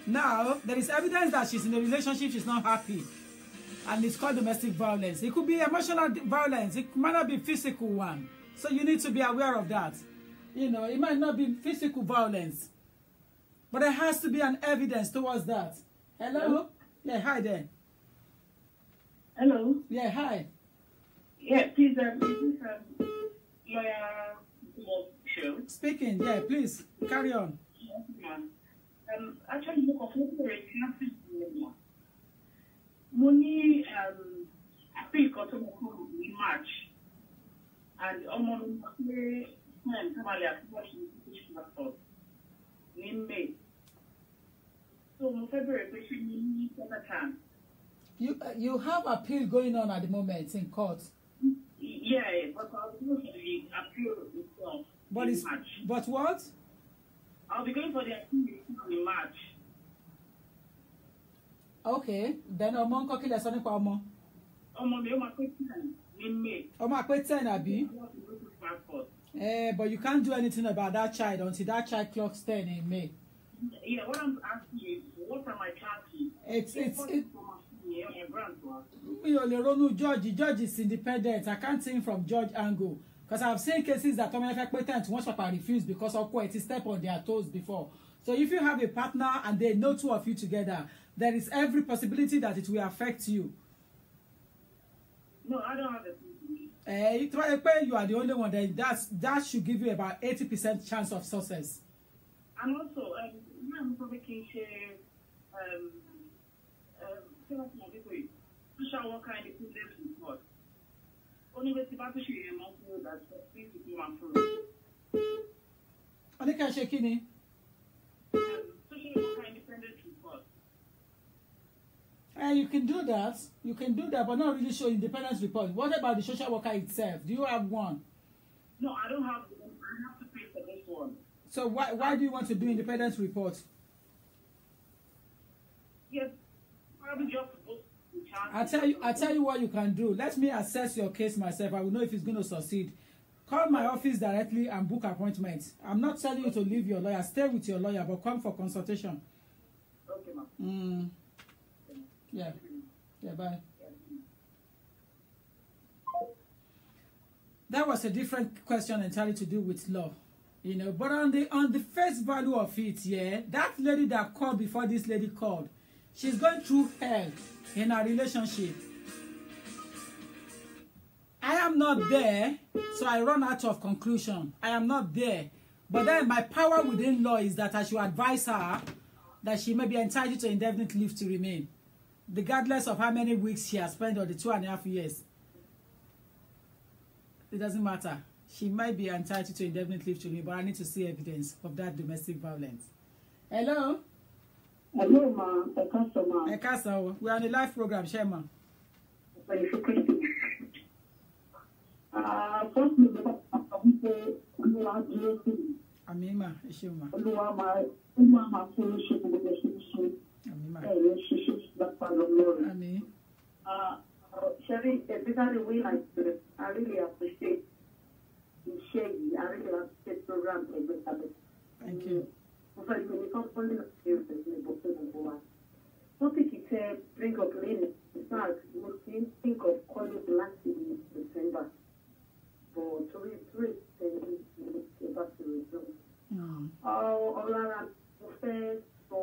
Now, there is evidence that she's in a relationship she's not happy. And it's called domestic violence. It could be emotional violence. It might not be physical one. So you need to be aware of that. You know, it might not be physical violence. But there has to be an evidence towards that. Hello? Yeah, hi there. Hello? Yeah, hi. Yeah, please, lawyer show. Speaking, yeah, please, carry on. Yes, ma'am. Actually, you confused the money, I think in March. And almost in May. So February, you have appeal going on at the moment in court. Yeah, but I'll be going for the appeal itself in March. But what? I'll be going for the appeal in March. Okay, then Omo nko kile so nipa Omo. Omo mi o ma pe 10 in May. Omo pe 10 abi? But you can't do anything about that child until that child clocks 10 in May. Yeah, what I'm asking is, what are my chances? Judge is independent. I can't think from judge angle. Because I've seen cases that once papa refuse because of quite step on their toes before. So if you have a partner and they know 2 of you together, there is every possibility that it will affect you. No, I don't have a you are the only one. That should give you about 80% chance of success. And also, I'm making social worker in the children's report. Only with the battery among you that please do one for. Only can shake in social worker independent report. You can do that. You can do that, but not really show independence report. What about the social worker itself? Do you have one? No, I don't have one. I have to pay for this one. So why do you want to do independence report? Yes, probably just I tell you what you can do. Let me assess your case myself. I will know if it's going to succeed. call my office directly and book appointments. I'm not telling you to leave your lawyer. Stay with your lawyer, but come for consultation. Okay, ma'am. Yeah. Yeah, bye. That was a different question entirely to do with law, you know. But on the face value of it, yeah, that lady that called before this lady called, she's going through hell in her relationship. I am not there, so I run out of conclusion. I am not there. But then my power within law is that I should advise her that she may be entitled to indefinite leave to remain, regardless of how many weeks she has spent on the 2.5 years. It doesn't matter. She might be entitled to indefinite leave to remain, but I need to see evidence of that domestic violence. Hello? Hello, ma'am. Ekasa, we are on a live program, Shema. First, Amima, Shema. Amen. Sherry, especially we like to, I really appreciate you sharing. I really appreciate the program. Thank you. Topic is bring up later. In fact, we think of calling the last in December. But to read back to resume. All around first, so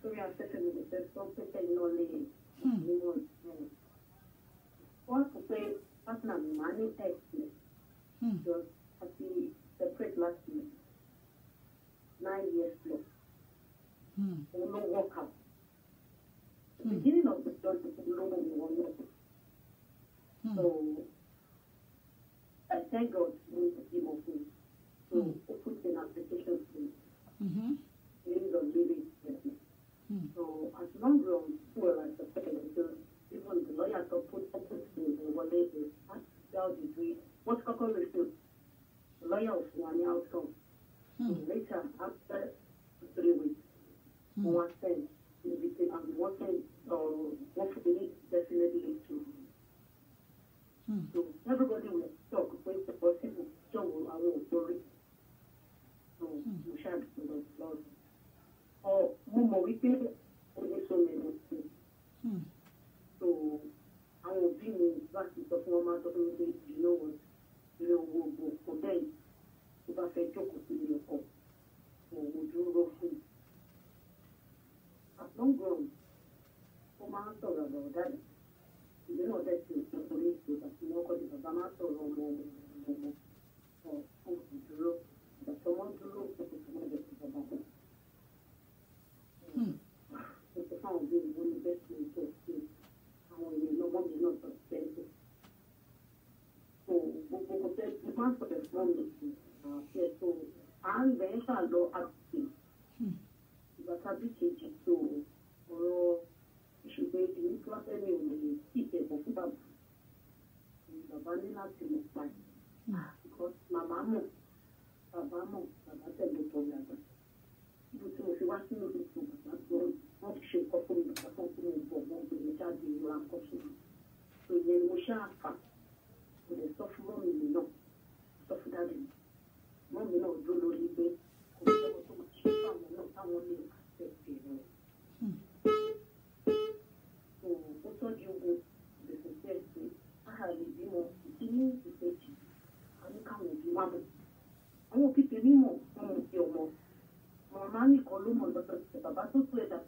we are setting the first, so taking knowledge. What to say, partner money excellent. Just at the separate last year, 9 years plus. No work out. The beginning of the job, no one will work. So I thank God for the team of me. So open an application to leave on living. So as long as well as the second, even the lawyer to put the one day how degree what couple refuse. The lawyer of one outcome. Later, after 3 weeks, one sent and one sent what we definitely to. So everybody will talk with the possible job I will story. So we shall be the Lord. Or more we can only so many things. So I will be in practice of normal documentation, you know what, will go for them. If I say joke with you, or would you go free? I've not grown. For my answer about that, you know that you the police, but you know what the Bama or Duro, but someone Duro, but someone gets the Bama. It's the found being one of the best things to see. No one is not expensive. So, the master of the so I'm very sure low acting. But I did it so, or you should be in class anyway, keep it for the vanilla to look like. Because my mama, said the problem. But if you want to look at it, not shape of the something for one to the child in your uncle. So then we shall have with a soft mommy, no, soft daddy. Mommy, no, do no libate, so much fun, not only accept it. So, what told you the society? I have been more continuing to say, I can't be one. I won't keep any more, more. Mamma Column was the Babato to that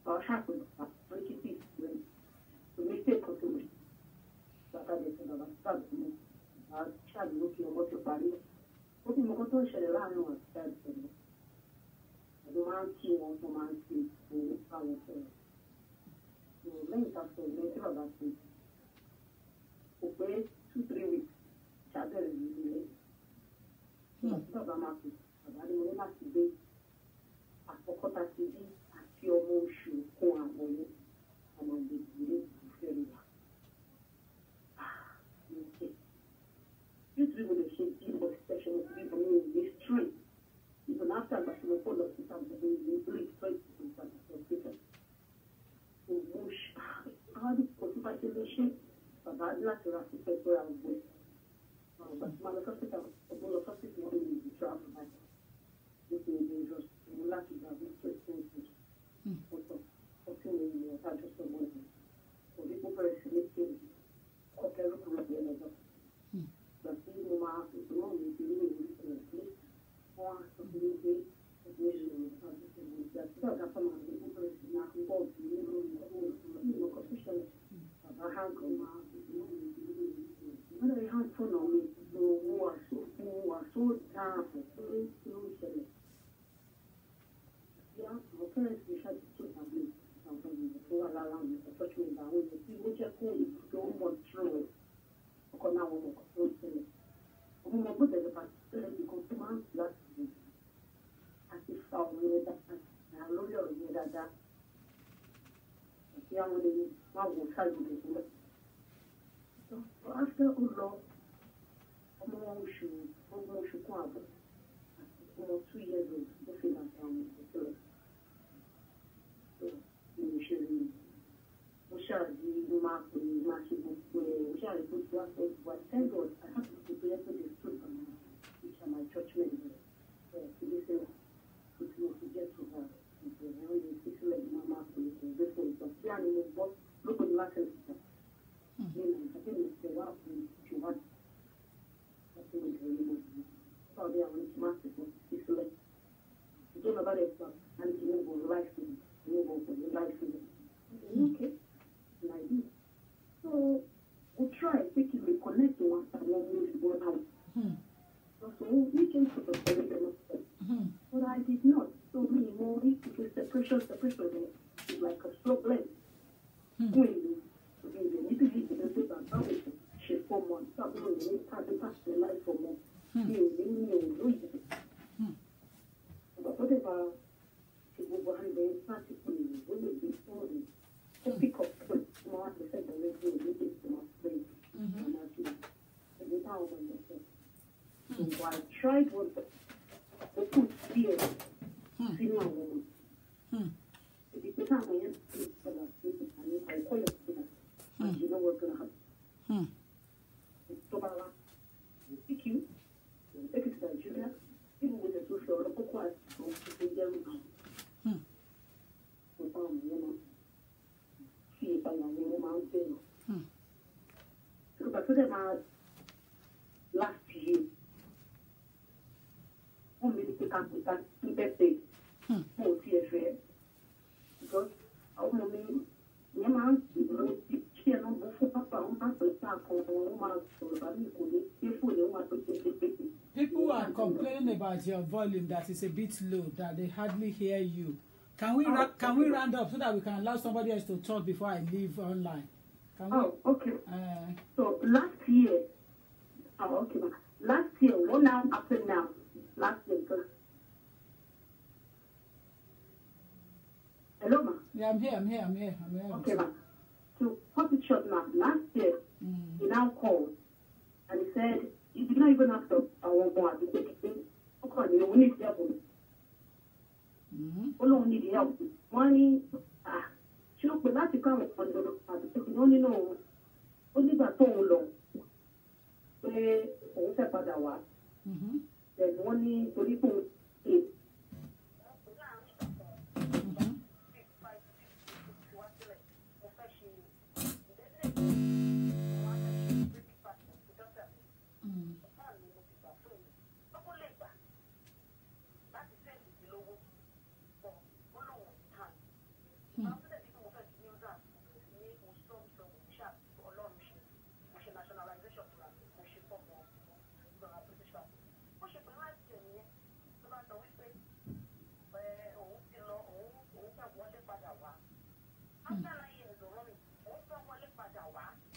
or happened to make it possible. But I didn't know that I shall look at what your body. What in Mokoto shall allow no said for me. I don't want to want to man see for our friends. So, many times, later about it. Okay, 2-3 weeks. Chatter is really late. Àbálẹ̀ láti gbé àkọ́kọ́ tá a ti bí àti ọmọ oṣù kún àwọn yẹn ọmọ ìgbèkùnlé ìfẹ́ rẹ̀ wá. This really should be for section of people in this tree. Even after I was told of something, they really tried to do something. So, how do you put my solution? But I'd like to ask you for a way. But my hospital, one is the travel back. This is dangerous. You like to have this expensive. Also, in the just a moment. So people very selective. Okay, look at the other. But see, no matter if the moment you really need to sleep, or something you do, usually that's not a common people very not involved in the constitution. I have come out. Very hard for me. Who are so tough, so yeah, my parents decided to have me before allowing me to touch me down. People just call it so much true. Because now I'm going to say, I'm going to put the particular because the man last week, I just saw me that I love you that. Yeah, I'm going to tell you this. So after a long, almost 2 years old, the feeling down the so initially, we shall be marking, we shall put what thank God I have to prepare for this truth, which are my church members. To listen, to get to her, and to let my mouth to this one. But yeah, look at the matter. I think it's the wow, if you want. I think it's really good. So they are on the master for this way. You don't know about it, but I need to move on life to move on from the life to okay. And I do. So we try to reconnect to one and one move to go out. So we came to the problem. But I did not. So many more because the pressure is like a slow blend. She for months, the life for more. But whatever she will go ahead and practically will be story. To pick up more the said the radio, we did to my friend. And I do. And the power on the so I tried one, the food fear, feeling a woman. It is the time I am for that, and I call it and you know what's going to happen. So, we pick you, take it to Nigeria, people with a social local class, so they get it. So, see if I am a mountain. So, but for them, last year, one minute they can't put that in birthday. Oh, TFA. Because our mommy, your man, people are complaining about your volume that is a bit low, that they hardly hear you. Can we round up so that we can allow somebody else to talk before I leave online? Can we? Oh, okay. So last year, last year, one hour after now, last year, because hello, ma. Yeah, I'm here. Okay, ma. To cut it short now, last year, he now called and he said, you did not even have to one more to take it. Okay, we need help. We need help. Money, she looked at the car on the only know, only that so long. Where we said, Padawa, there's money to people.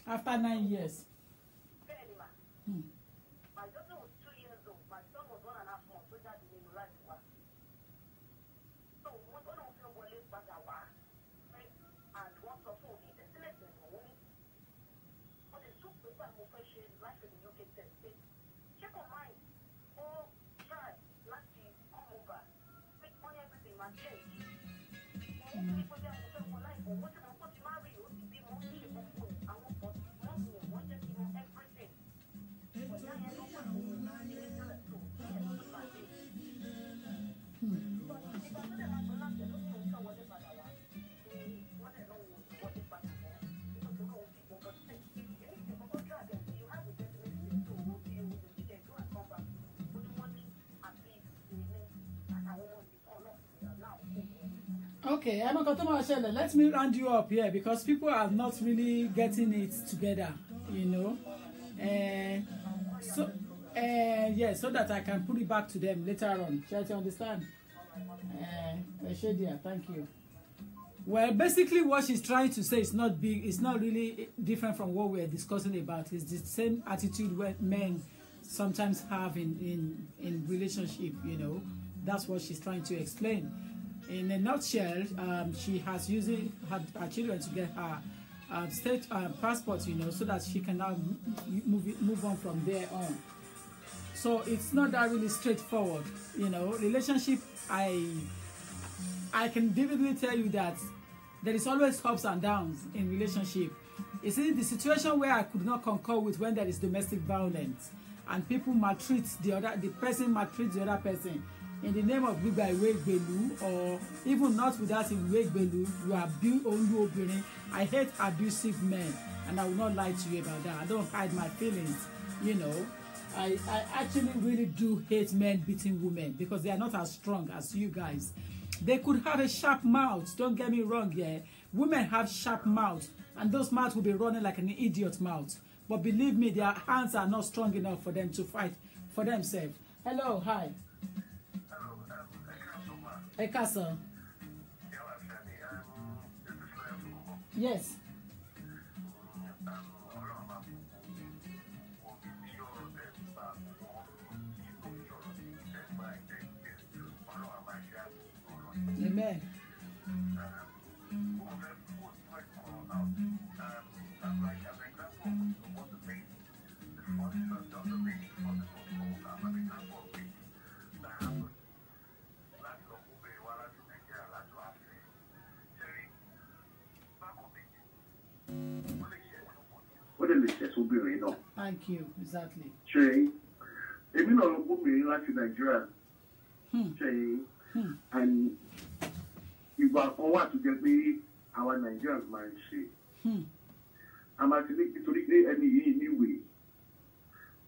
After 9 years. My daughter was 2 years old. My son was 1.5 months. So that in the right one. So what one of them was late Badawa and one of them is a selected home. But the two people are professional life in the UK state. Check on mine. Or try not to come over. Make money everything my change. People there will say, well, life, or what you want to marry you to be more shape of food. I want everything. Okay, let me round you up here because people are not really getting it together, you know. Yeah, so that I can put it back to them later on. Try to understand. Thank you. Well, basically what she's trying to say is not big, it's not really different from what we're discussing about. It's the same attitude where men sometimes have in relationship, you know. That's what she's trying to explain. In a nutshell, she has used her children to get her state passport, you know, so that she can now move on from there on. So it's not that really straightforward, you know. Relationship, I can vividly tell you that there is always ups and downs in relationship. You see, the situation where I could not concur with when there is domestic violence and people maltreat the person maltreats the other person in the name of Gbigba Iwe Igbelu, or even not without Iwe Igbelu, you abuse Ondu. I hate abusive men, and I will not lie to you about that. I don't hide my feelings, you know. I actually really do hate men beating women because they are not as strong as you guys. They could have a sharp mouth, don't get me wrong, yeah. Women have sharp mouths, and those mouths will be running like an idiot mouth. But believe me, their hands are not strong enough for them to fight for themselves. Hello, hi. Ekaso. Yes. Amen. Thank you, exactly. And you are forward to get me our Nigerian man say. I'm actually any way.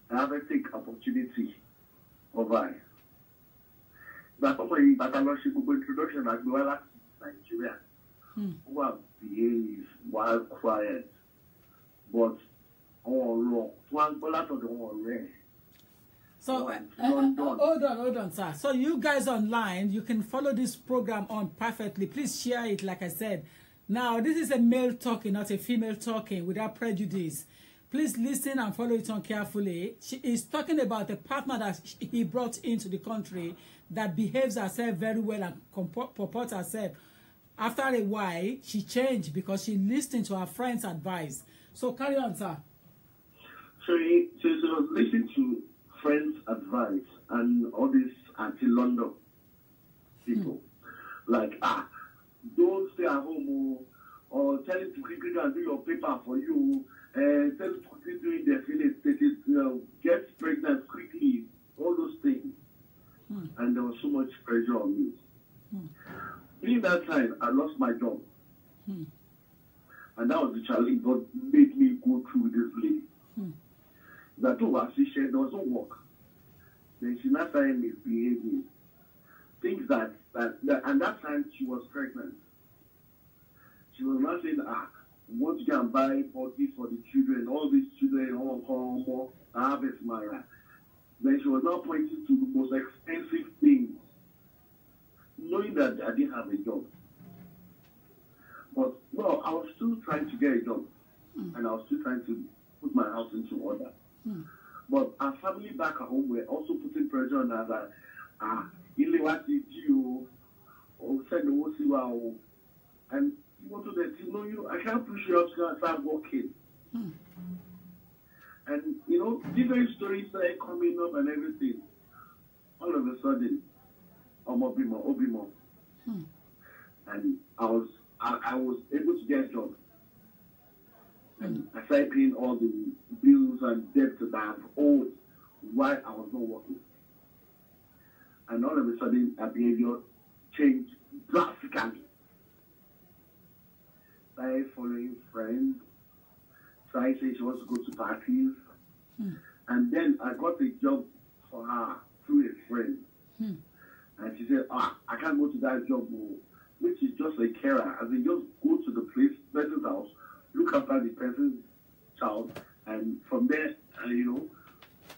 I have to take opportunity of I. But I lost introduction as well as Nigeria. Who have behaved while quiet, but all wrong. One bullet of the one red. So hold on, sir. So you guys online, you can follow this program on perfectly. Please share it, like I said. Now, this is a male talking, not a female talking, without prejudice. Please listen and follow it on carefully. She is talking about a partner that he brought into the country that behaves herself very well and purports herself. After a while, she changed because she listened to her friend's advice. So carry on, sir. So listen to friends' advice and all these anti-London people. Like, don't stay at home or tell him to quickly go and do your paper for you, and tell him to quickly do their feelings, get pregnant quickly, all those things. And there was so much pressure on me. In that time, I lost my job. And that was the challenge God made me go through this lady. That she said there was no work. Then she not started misbehaving. Things that and that time she was pregnant. She was not saying, want to go and buy this for the children, all these children, all harvest Mara. Then she was now pointing to the most expensive things, knowing that I didn't have a job. But well, I was still trying to get a job, and I was still trying to put my house into order. But our family back at home were also putting pressure on us that and you want to I can't push you up to start working. And different stories started coming up and everything. All of a sudden, Obimo. And I was able to get a job. And I started paying all the bills and debts that I have owed while I was not working. And all of a sudden, her behavior changed drastically. Started following friends. Started saying she wants to go to parties. And then I got a job for her through a friend. And she said, I can't go to that job. which is just a carer, as in just go to the person's house, look after the person's child, and from there,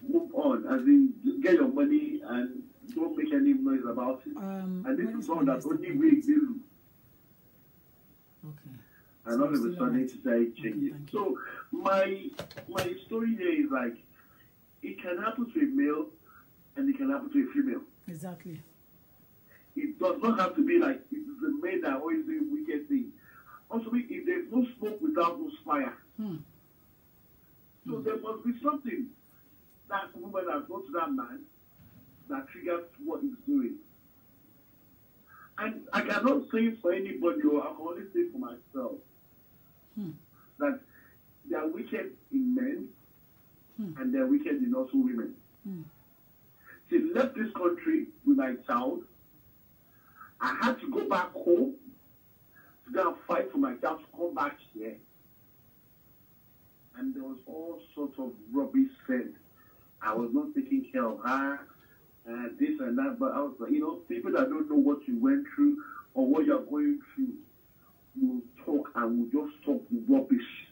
move on, as in get your money and don't make any noise about it. And this is all that only we do. Okay. And all of a sudden it's changing. Okay, so my story here is like, it can happen to a male and it can happen to a female. Exactly. It does not have to be like it is the men that always do wicked things. Also, if there's no smoke without no fire, so there must be something that woman has done to that man that triggers what he's doing. And I cannot say it for anybody, or I can only say for myself that they are wicked in men and they are wicked in also women. She left this country with my child. I had to go back home to go and fight for my child to come back here. And there was all sorts of rubbish said. I was not taking care of her, this and that. But I was like, people that don't know what you went through or what you're going through will talk and will just talk rubbish.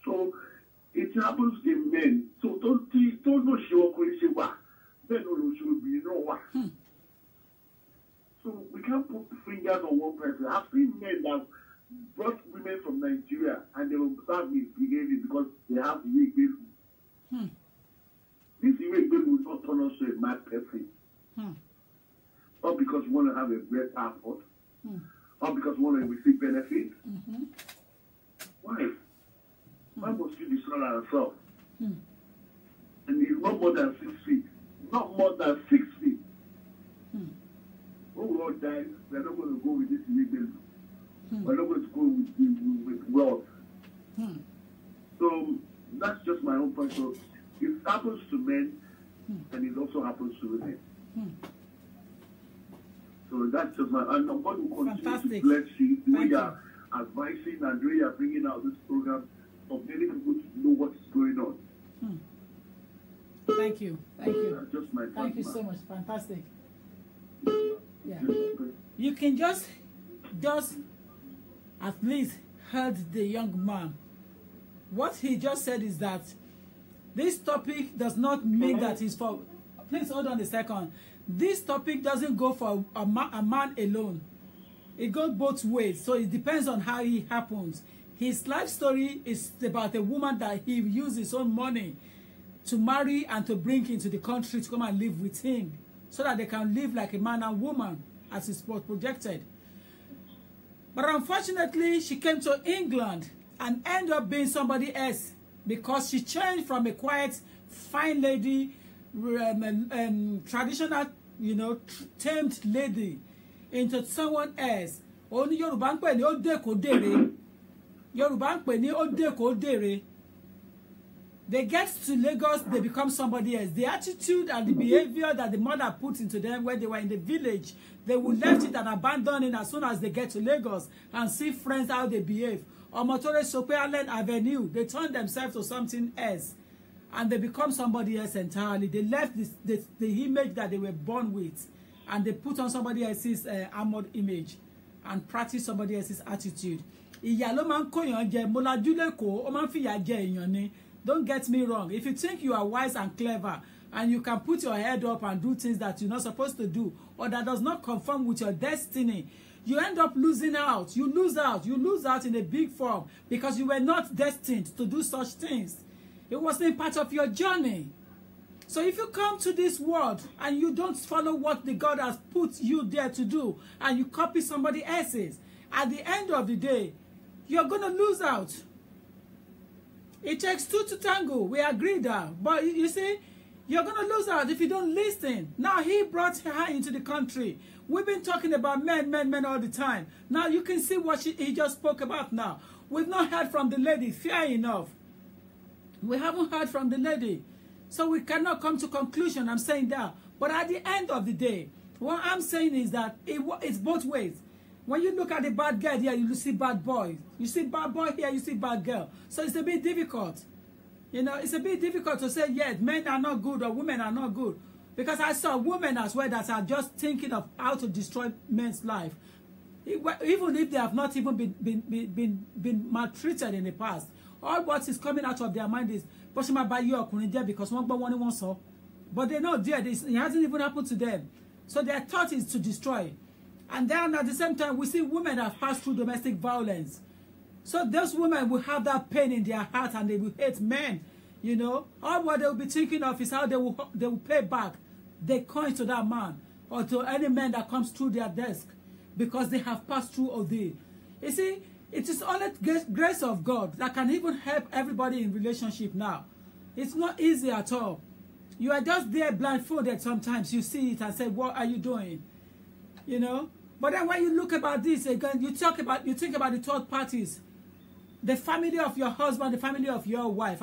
So it happens in men. So don't know she will say what. Then she will be what. So we can't put fingers on one person. I've seen men that brought women from Nigeria and they will start misbehaving because they have the weak people. This weak people will not turn us to a mad person. Not because we want to have a great passport. Not because we want to receive benefits. Why? Why must you destroy ourselves? And it's not more than 6 feet. Not more than 6 feet. When we all die, we're not going to go with this legal. We're not going to go with wealth. So that's just my own point. So it happens to men, and it also happens to women. So that's just my. And God will continue to bless you the way you're advising and the way you're bringing out this program for many people to know what is going on. Thank you. Thank you. Just my Thank you so much. Fantastic. Yeah. You can just at least heard the young man. What he just said is that this topic does not mean that it's for. Please hold on a second. This topic doesn't go for a man alone. It goes both ways. So it depends on how it happens. His life story is about a woman that he used his own money to marry and to bring into the country to come and live with him, so that they can live like a man and woman as is projected. But unfortunately, she came to England and ended up being somebody else because she changed from a quiet, fine lady, traditional, tamed lady, into someone else. Only Yoruba ń pè ní ó dé kó dèrè. Yoruba ń pè ní ó dé kó dèrè. They get to Lagos, they become somebody else. The attitude and the behavior that the mother put into them when they were in the village, they will left it and abandon it as soon as they get to Lagos and see friends how they behave. Omotore Sope Allen Avenue, they turn themselves to something else. And they become somebody else entirely. They left the image that they were born with. And they put on somebody else's armored image. And practice somebody else's attitude. Ìyà ló máa ń kó èèyàn jẹ, mo lajú lẹ́kọ̀ọ́, ó máa ń fìyà jẹ èèyàn ni. Don't get me wrong. If you think you are wise and clever and you can put your head up and do things that you're not supposed to do or that does not conform with your destiny, you end up losing out. You lose out. You lose out in a big form because you were not destined to do such things. It wasn't part of your journey. So if you come to this world and you don't follow what the God has put you there to do and you copy somebody else's, at the end of the day, you're going to lose out. It takes two to tango. We agreed that. But you see, you're going to lose out if you don't listen. Now, he brought her into the country. We've been talking about men all the time. Now, you can see what he just spoke about now. We've not heard from the lady. Fair enough. We haven't heard from the lady. So we cannot come to conclusion. I'm saying that. But at the end of the day, what I'm saying is that it's both ways. When you look at the bad girl here, you see bad boy. You see bad boy here, you see bad girl. So it's a bit difficult. It's a bit difficult to say, yes, men are not good or women are not good. Because I saw women as well that are just thinking of how to destroy men's life. Even if they have not even been maltreated in the past. All what is coming out of their mind is, because but they know dear, it hasn't even happened to them. So their thought is to destroy. And then at the same time, we see women that have passed through domestic violence. So those women will have that pain in their heart and they will hate men. You know, all what they will be thinking of is how they will pay back the coins to that man or to any man that comes through their desk because they have passed through ordeal. You see, it is only grace of God that can even help everybody in relationship now. It's not easy at all. You are just there blindfolded sometimes. You see it and say, what are you doing? You know? But then when you look about this again, you think about the third parties. The family of your husband, the family of your wife.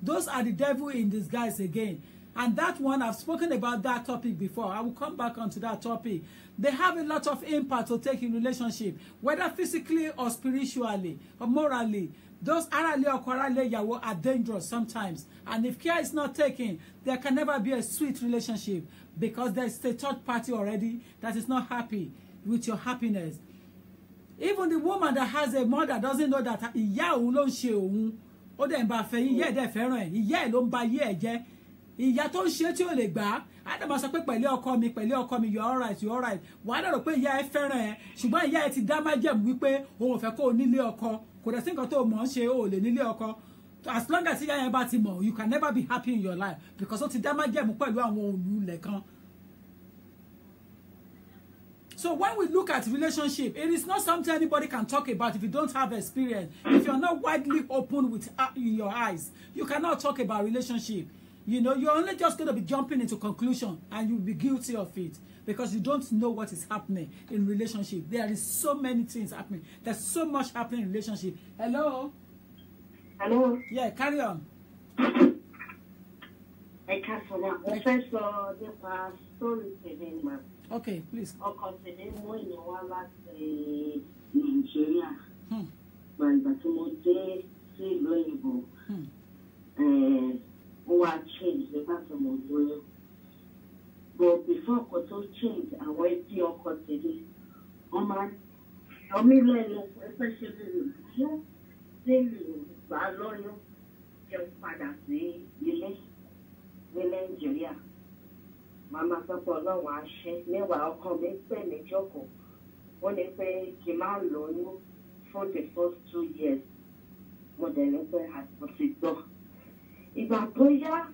Those are the devil in disguise again. And that one, I've spoken about that topic before. I will come back onto that topic. They have a lot of impact to take in relationship, whether physically or spiritually or morally. Those arale or korale yawo are dangerous sometimes. And if care is not taken, there can never be a sweet relationship because there's a third party already that is not happy with your happiness. Even the woman that has a mother doesn't know that ìyá òun ló ń ṣe òun. Ó dẹ̀ ń bá fẹ́ ìyá ẹ̀ dẹ̀ fẹ́ràn ẹ̀. Ìyá ẹ̀ ló ń ba ayé ẹ̀ jẹ́. Ìyá tó ń ṣe tí ò lè gbà. Á dẹ̀ máa sọ pé pẹ̀lú ọkọ mi, you're all right, you're all right. Wàá dẹ̀ rò pé ìyá ẹ̀ fẹ́ràn ẹ̀. Ṣùgbọ́n ìyá ẹ̀ ti dá májẹ̀mú wípé òun ò fẹ́ kó o nílé ọkọ. Kò dẹ̀ sí nǹkan tó mọ̀ ń ṣe o lè nílé ọkọ. As long as ìyá ẹ̀ bá ti mọ̀, you can never be happy in your life because ó ti dá májẹ̀mú pẹ̀lú àwọn olùlẹ̀ kan. So when we look at relationship, it is not something anybody can talk about if you don't have experience. If you're not widely open with your eyes, you cannot talk about relationship. You know, you're only just going to be jumping into conclusion and you'll be guilty of it because you don't know what is happening in relationship. There is so many things happening. There's so much happening in relationship. Hello? Hello? Yeah, carry on. I can't for that. Professor, the story today, ma'am. Okay, please. Ọkọ tẹ̀lé mú èèyàn wá láti Nàìjíríà. Gbàgbà tí mo dé sí ìlú òyìnbó, ó wá change nígbà tí mo lóyún. But before ọkọ tó change, àwọn ẹbí ọkọ tẹ̀lé, wọ́n máa yọ mí lẹ́nu especially lẹ́nu gbà lọ́yún kí n padà sí ilé ní Nàìjíríà. Mama sọ pé Ọlọ́run á ṣe níwà ọkọ mi pè mí jókòó. Ó ní pé kí n má lóyún for the first 2 years. Mo dẹ̀ ní pé àtúntò ti gbọ́. Ìgbà tó yá,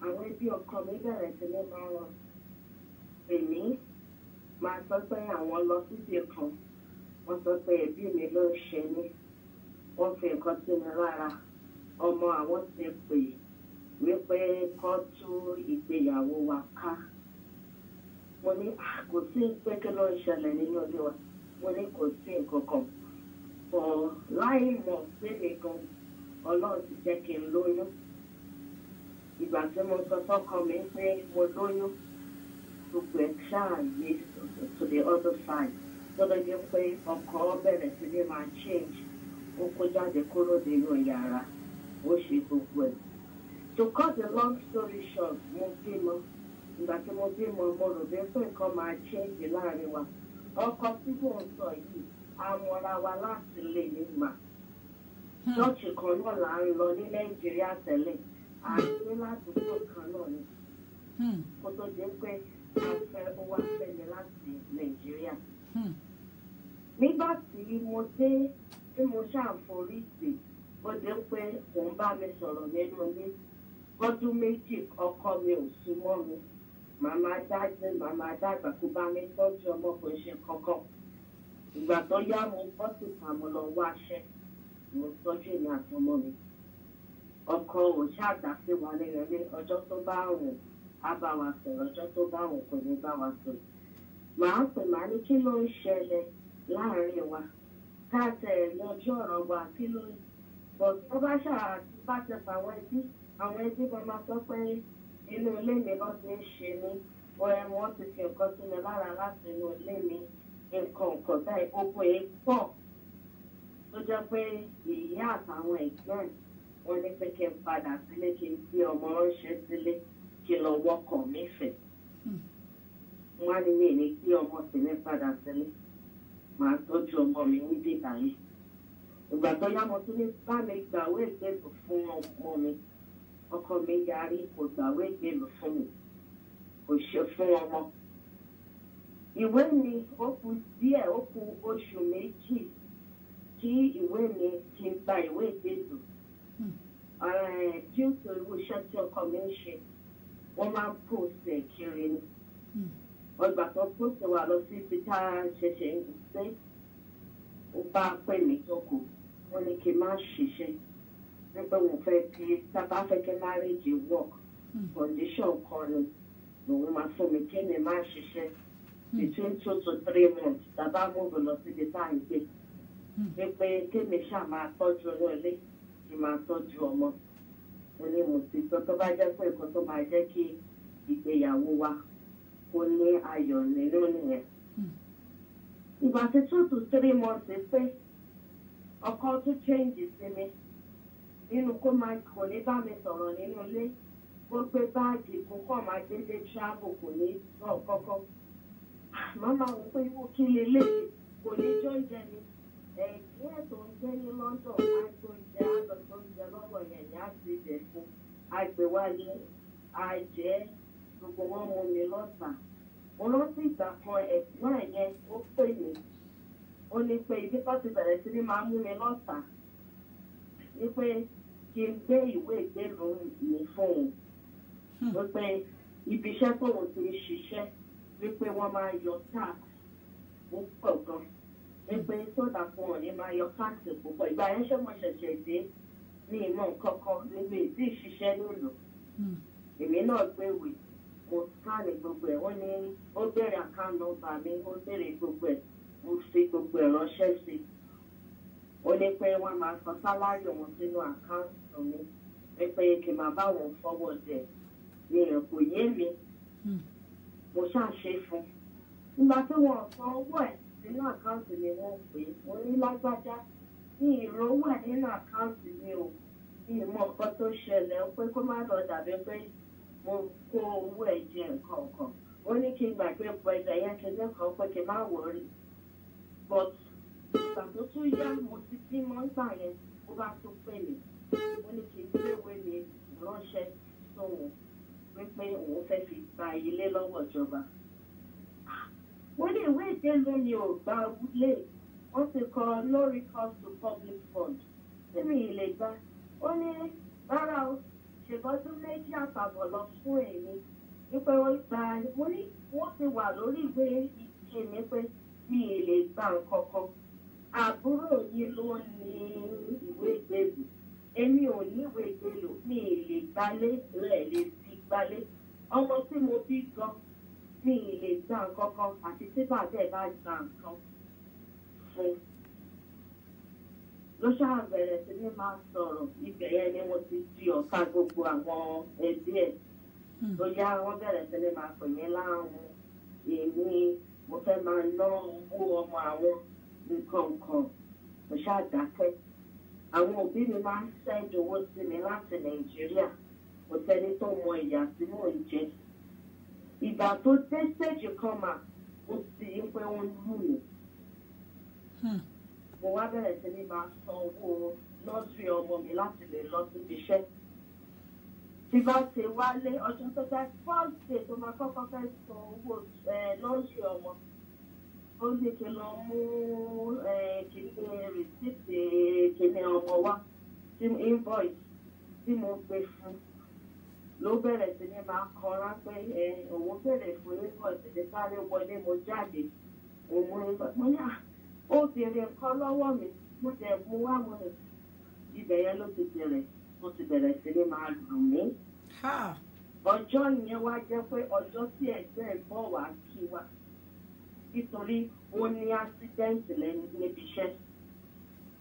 àwọn ẹbí ọkọ mi bẹ̀rẹ̀ sí ní máa pè mí. Máa sọ pé àwọn lọ síbi kan. Wọ́n sọ pé ẹbí mi ló ń ṣe mí. Wọ́n fi nǹkan sí mi lára. Ọmọ àwọn ti pè wípé kọ́ tú ìgbéyàwó wa ká. Mo ní kò sí pé kí ló ń ṣẹlẹ̀ nínú ilé wa. Mo ní kò sí nǹkan kan. Láì mọ̀ pé nìkan Ọlọ́run ti jẹ́ kí n lóyún. Ìgbà tí mo sọ fọ́kọ mi pé mo lóyún, gbogbo ẹ̀ ṣáà yé to the other side. Tọ́lọ́ jẹ́ pé ọkọ bẹ̀rẹ̀ sí ní máa change. Ó kó jáde kúrò nínú yàrá. Ó ṣe gbogbo ẹ̀. To cut the long story short, mo bímọ. Ìgbà tí mo bímọ, mo rò bí pé nǹkan máa change láàrin wa. Ọkọ tí mò ń sọ yìí, a mọra wa láti lè ní mà. Ṣọ́ọ̀ṣì kan náà là ń lọ ní Nàìjíríà tẹ́lẹ̀. Àti ládùúgbò kan náà ni. Kó tó di pé a fẹ́ ó wá fẹ́ mi láti Nàìjíríà. Nígbà tí mo dé, tí mo ṣàforí sí, ó dé pé òun bá mi sọ̀rọ̀ nínú ilé. Ọdún méjì ọkọ mi ò sí mọ́ mi. Màmá dàgbà kó bá mi tọ́jú ọmọ kò ṣe kankan. Ìgbà tó yá mo bọ́ síta mo lọ wáṣẹ́. Mo tọ́jú èmi àtọmọ mi. Ọkọ ò ṣáàdá sí wa nínú ilé. Ọjọ́ tó bá wùn á bá wa sọ̀rọ̀. Ọjọ́ tó bá wùn kò ní bá wa sọ̀rọ̀. Màá pè màá ní kí ló ń ṣẹlẹ̀ láàrin wa. Káàtẹ̀ yanjú ọ̀rọ̀ wa kí ló ń. Bọ̀ tó bá bá ti fàwọn ẹbí. Àwọn ẹbí kan máa sọ pé inú ilé mi lọ́ ti ń ṣe mí. Wọ́n ti fi nǹkan sí mi lára láti inú ilé mi. Nǹkan báyìí ogun èé pọ̀. Tó jẹ́ pé ìyá àtàwọn ẹ̀gbọ́n wọn ní pé kí n padà sílé kí n gbé ọmọ ránṣẹ́ sílé. kí lọ wọ́kọ̀ mi fẹ̀. Wọ́n á ní mi ní kí ọmọ tèmi padà sílé. Màá tọ́jú ọmọ mi ní dìgbà yìí. Ìgbà tó yá mo tún ní bá mi gbàwé ìgbélú fún ọmọ mi. Ọkọ mi yarí kò gbàwé ìgbélú fún mi. Kò ṣe fún ọmọ. Ìwé mi ó kù díẹ̀, ó kù oṣù méjì kí ìwé mi kí n gba ìwé ìgbélú. Due to irú iṣẹ́ tí ọkọ mi ń ṣe, wọ́n máa ń post ẹ̀ kiri ni. Ọgbà tó post wà lọ sí ibi tá a ṣẹ̀ṣẹ̀ ń gbé. Ó bá pè mí jókòó, wọ́n ní kí n má ṣiṣẹ́. Nígbà wọn fẹ́ kí tábà fẹ́ kí marriage work, condition kan ni lòun máa fún mi kí ni má ṣiṣẹ́. Between 2 to 3 months, tábà move lọ síbi tá à ń gbé. Wípé kí mi ṣáà máa tọ́jú inú ilé, kí máa tọ́jú ọmọ. Mo ní mo ti gbọ́ tó bá jẹ́ pé nǹkan tó máa jẹ́ kí ìgbéyàwó wa kó ní ayọ̀ nínú nìyẹn. Ìgbà tí 2 to 3 months pé ọkọ tún change sí mi. Nínú kó máa kò ní bá mi sọ̀rọ̀ nínú ilé, kó gbé báàgì kó kàn máa dédé travel kò ní sọ kọ́kọ́. Màmá wò pé irú kí lélẹ̀ kò ní jọ jẹ ni. Ẹ̀yìn tó ń gbé ní London, àgbọ̀njẹ àgbọ̀njẹ lọ́wọ́ yẹn ní àgbèjẹ fún. Àgbèwálé, àjẹ́, gbogbo wọn mú mi lọ́sàn-án. Mo rántí ìgbà kan ẹ̀gbọ́n ẹ̀yẹn ó pè mí. Ó ní pé ibi tó ti bẹ̀rẹ̀ sí ní máa mú mi lọ́sàn-án. Ní pé kí n gbé ìwé ìgbélú mi fún òun. Wípé ibi iṣẹ́ tóun ti ń ṣiṣẹ́, wípé wọ́n máa yọ tax púpọ̀ gan. Wípé sódà fún òun ní máa yọ tax púpọ̀. Ìgbà yẹn ṣé mo ṣẹ̀ṣẹ̀ dé ní ìmọ̀ nǹkan kan níbi ìdí ìṣiṣẹ́ nílùú. Èmi náà gbéwè, mo scan gbogbo ẹ̀, wọ́n ní ó bẹ̀rẹ̀ account number mi, ó bẹ̀rẹ̀ gbogbo ẹ̀, mo fi gbogbo ẹ̀ ránṣẹ́ sí i. Ó ní pé wọ́n máa sọ sálárì wọn sínú àkáǹtì mi, wípé kí n máa bá wọn forward ẹ̀. Mi ò kò yé mi, mo ṣàṣe fún. Nígbà tí wọ́n san owó ẹ̀ sínú àkáǹtì mi, wọ́n pè é, mo ní lágbájá, ní ìrówó ẹ̀ nínú àkáǹtì mi o. Ní ìmọ̀ nǹkan tó ṣẹlẹ̀ pé kó má lọ dàbí pé mo kó owó ẹ̀ jẹ nǹkan kan. Ó ní kí n gbàgbé pẹ̀lú ẹ̀yẹ́ kí n lẹ́kọ̀ọ́ pé kí n má wọrí. But ìgbà tó tún yá mo ti bímọ nígbà yẹn, ó bá tún pè mí. Ó ní kí n gbéwèé mi ránṣẹ́ sóhun wípé òun fẹ́ fi gba ilé lọ́wọ́ ìjọba. Wọ́n ní ìwé ìgbélú mi ò gba ilé. Wọ́n ti kọ no recourse to public fund. Èmi ìlè gbà. Ó ní rárá o, ṣèbọ́dún 2 méjì àtàbọ̀ lọ fún èmi. Wípé wọ́n gba mo ní wọ́n ti wà lórí ìwé ìṣe mi pé mi ì lè gba nǹkan kan. Àbúrò yìí ló ní ìwé ìgbélú. Èmi ò ní ìwé ìgbélú, mi ì lè gbálé rẹ̀ lè fi gbálé. Ọmọ tí mo bí gan, mi ì lè gba nǹkan kan àti tí bàbá ẹ̀ bá gba nǹkan fún. Ló ṣáà bẹ̀rẹ̀ sí ní máa sọ̀rọ̀, ibẹ̀ yẹn ni mo ti di ọ̀ka gbogbo àwọn ẹbí ẹ̀. Tó yá wọ́n bẹ̀rẹ̀ sí ní máa pè mí láàrún. Èmi mo fẹ́ máa ná owó ọmọ àwọn nǹkan kan. Mo ṣáà dákẹ́. Àwọn òbí mi máa ń sẹ́ńdì owó sí mi láti Nàìjíríà. Kò sẹ́ni tó mọ ìyà tí mò ń jẹ. Ìgbà tó dé stage kan mà, ó sì ń pé wọ́n lù mí. Mo wá bẹ̀rẹ̀ sí ní máa san owó nọ́ọ̀sì ọmọ mi láti lè lọ síbi iṣẹ́. Tí bá ṣe wálé ọjọ́ tó jẹ́ first day tó máa kọ́kọ́ fẹ́ san owó nọ́ọ̀sì ọmọ. Ó ní kí n lọ mú kìíní rìsíìtì kìíní ọmọ wá tí invoice tí mo gbé fún. Ló bẹ̀rẹ̀ sí ní máa kọra pé òun bẹ̀rẹ̀ fún invoice ní sáré wọlé mo jáde. Òun mo ní ó bèrè nǹkan lọ́wọ́ mi, mo jẹ̀ mú wá mo rẹ̀. Ibẹ̀ yẹn ló ti bẹ̀rẹ̀ sí ní máa lù mí. Ọjọ́ yẹn wá jẹ́ pé ọjọ́ tí ẹgbẹ́ ẹ̀ bọ̀ wá kí wa. Nítorí wọ́n ní accident lẹ́nu níbi iṣẹ́.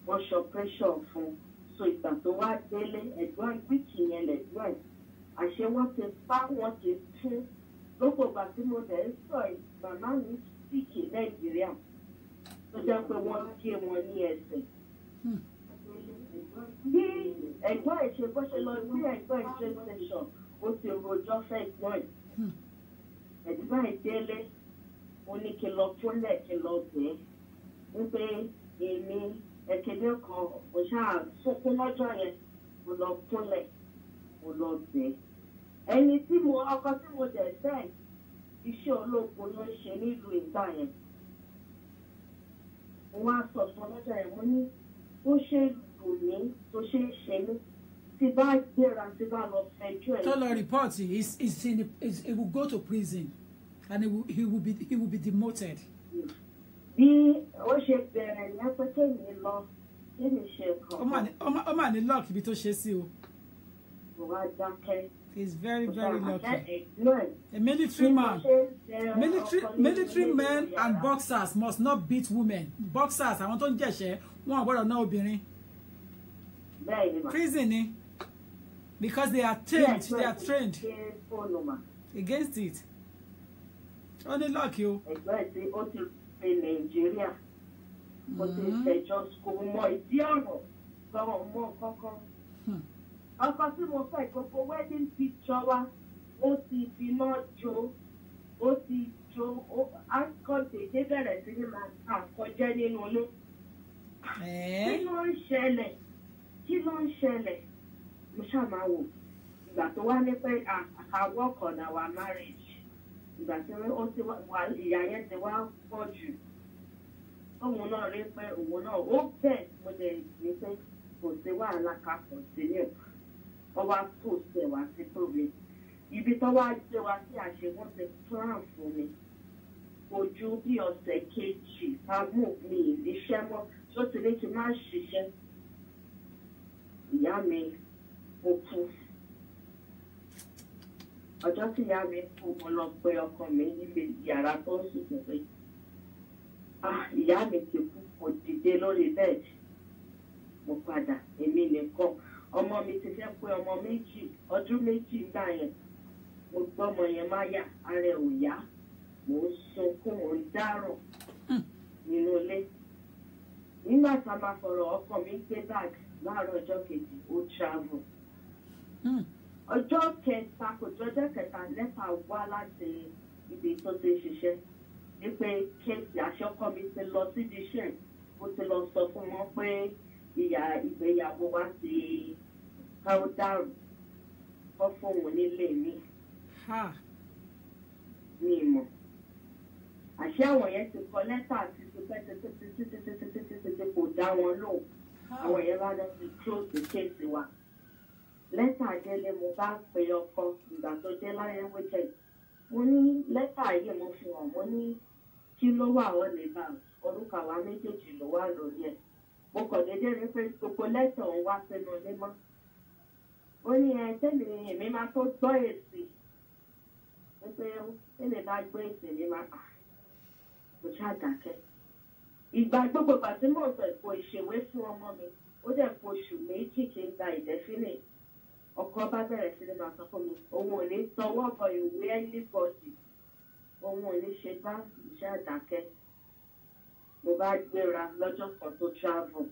Wọ́n ṣe operation fún un. So ìgbà tó wá délé ẹ̀gbọ́n wíìkì yẹn lẹ̀gbọ́n ẹ̀. Àṣé wọ́n ti pa wọ́n ti tún. Lóko ìgbà tí mo dẹ̀ ń sọ màmá mi síkì Nàìjíríà. Tó jẹ́ pé wọ́n gé wọn ní ẹsẹ̀. Bí ẹ̀gbọ́n ẹ̀ ṣe bó ṣe lọ sí ẹ̀gbọ́n ẹ̀ train station, ó ti rojọ́ fẹ́ gbọ́n ẹ̀. Ẹ̀dùnmá ìdélé ó ní kí n lọ fúnlẹ̀ kí n lọ bẹ́ẹ̀ wípé èmi ẹ̀kẹ́dẹ́ kan ò ṣáà sunkún lọ́jọ́ yẹn mo lọ fúnlẹ̀ mo lọ bẹ́ẹ̀. Ẹni tí ọkọ tí mo dẹ̀ fẹ́ iṣẹ́ ológun ló ń ṣe nílùú ìgbà yẹn. Mo wá sọ fún lọ́jọ́ yẹn mo ní bó ṣe lù mí tó ṣe ń ṣe mí tí bá gbéra tí bá lọ fẹjọ́ ẹ̀. Tó lọ report he will go to prison and he will be demoted. Bí ó ṣe bẹ̀rẹ̀ yẹn pé kéèmí lọ kéèmí ṣe nǹkan. Ó mà ní luck ibi tó ṣe sí o. Mo wá dákẹ́. He's very, very lucky. A military man. Military men and boxers must not beat women. Boxers, àwọn tó ń jẹ̀ṣẹ́, wọn ò gbọ́dọ̀ ná obìnrin. Prison ni. Because they are trained. They are trained against it. Only lucky o. Ẹgbẹ́ tí ó ti pe Nàìjíríà. Ó ti fẹjọ́ kò mọ ìdí ọ̀rọ̀ lọ́wọ́ mọ́ kọ́kọ́. Ọkọ tí mo fẹ́ gbogbo wedding picture wa ó ti finá jó ó ti jó akọ tètè bẹ̀rẹ̀ sí ní máa àkọjẹ́ nínú ilé. Kí ló ń ṣẹlẹ̀? Mo ṣáà máa wò ìgbà tó wá ní pé I work on our marriage. Ìgbà tí ó ti wà ìyá yẹn ti wá pọ̀ jù. Òun náà rí pé òun náà ó bẹ̀ mo lè ní pé kò sí wàhálà ká continue. Wọ́n wá post ẹ̀ wá sí tóbi. Ibi tó wá gbé wa sí àṣẹ wọ́n ti plan fún mi. Ojú bí ọ̀sẹ̀ kejì ká mú mi ìdíṣẹ́ mọ́ tó ti ní kí n má ṣiṣẹ́. Ìyá mi ó kú. Ọjọ́ tí ìyá mi kú mo lọ pe ọkọ mi níbi yàrá tó ń sùn pé ìyá mi ti kú kò dìde lórí bẹ́ẹ̀dì. Mo padà èmi nìkan. Ọmọ mi ti fẹ́ pé ọmọ méjì ọdún méjì gbà yẹn mo gbọ́ ọmọ yẹn má yà ara ẹ̀ ò yá mò ń sunkún mò ń dáràn nínú ilé. Nígbà tá a máa fọ̀rọ̀ ọkọ mi gbé báàgì láàárọ̀ ọjọ́ kejì ó travel. Ọjọ́ kẹta kò tó ọjọ́ kẹta lẹ́tà wá láti ibi tó ti ṣiṣẹ́ wípé kéèsì aṣọ́kọ́ mi ti lọ síbi iṣẹ́ mo ti lọ sọ fún wọn pé ìgbéyàwó wa ti káwọ́ dàrú kọ́ fóun nílé mi. Mi mọ̀. Àṣé àwọn yẹn ti kọ lẹ́tà títí kò dá wọn lóhùn. Àwọn yẹn bá lọ sí close the case wa. Lẹ́tà délé mo bá pe ọkọ ìgbà tó dé láyé wíkẹ̀. Mo ní lẹ́tà yìí mo fi hàn mo ní kí ló wà ọ́ lè bá orúkọ àwa méjèèjì ló wà lórí ẹ̀. Mo kàn déédé rí pé gbogbo lẹ́tà òun wá sínú ilé mọ́. Ó ní tẹ́lẹ̀ èmi máa tó gbọ́ èsì. Wípé tẹ́lẹ̀ bá gbọ́ èsì mi máa mo ṣáà dákẹ́. Ìgbà gbogbo pàtí mò ń sọ ìpò ìṣèwé fún ọmọ mi. Ó dẹ̀ po oṣù méjì kí n gba ìdẹ́fínì. Ọkọ bá bẹ̀rẹ̀ sí ní máa sọ fún mi. Òun ò ní tọwọ́ bọ ìwé anybody. Òun ò ní ṣe bá ìṣe àdákẹ́. Mo bá gbéra lọ́jọ́ kan tó travel.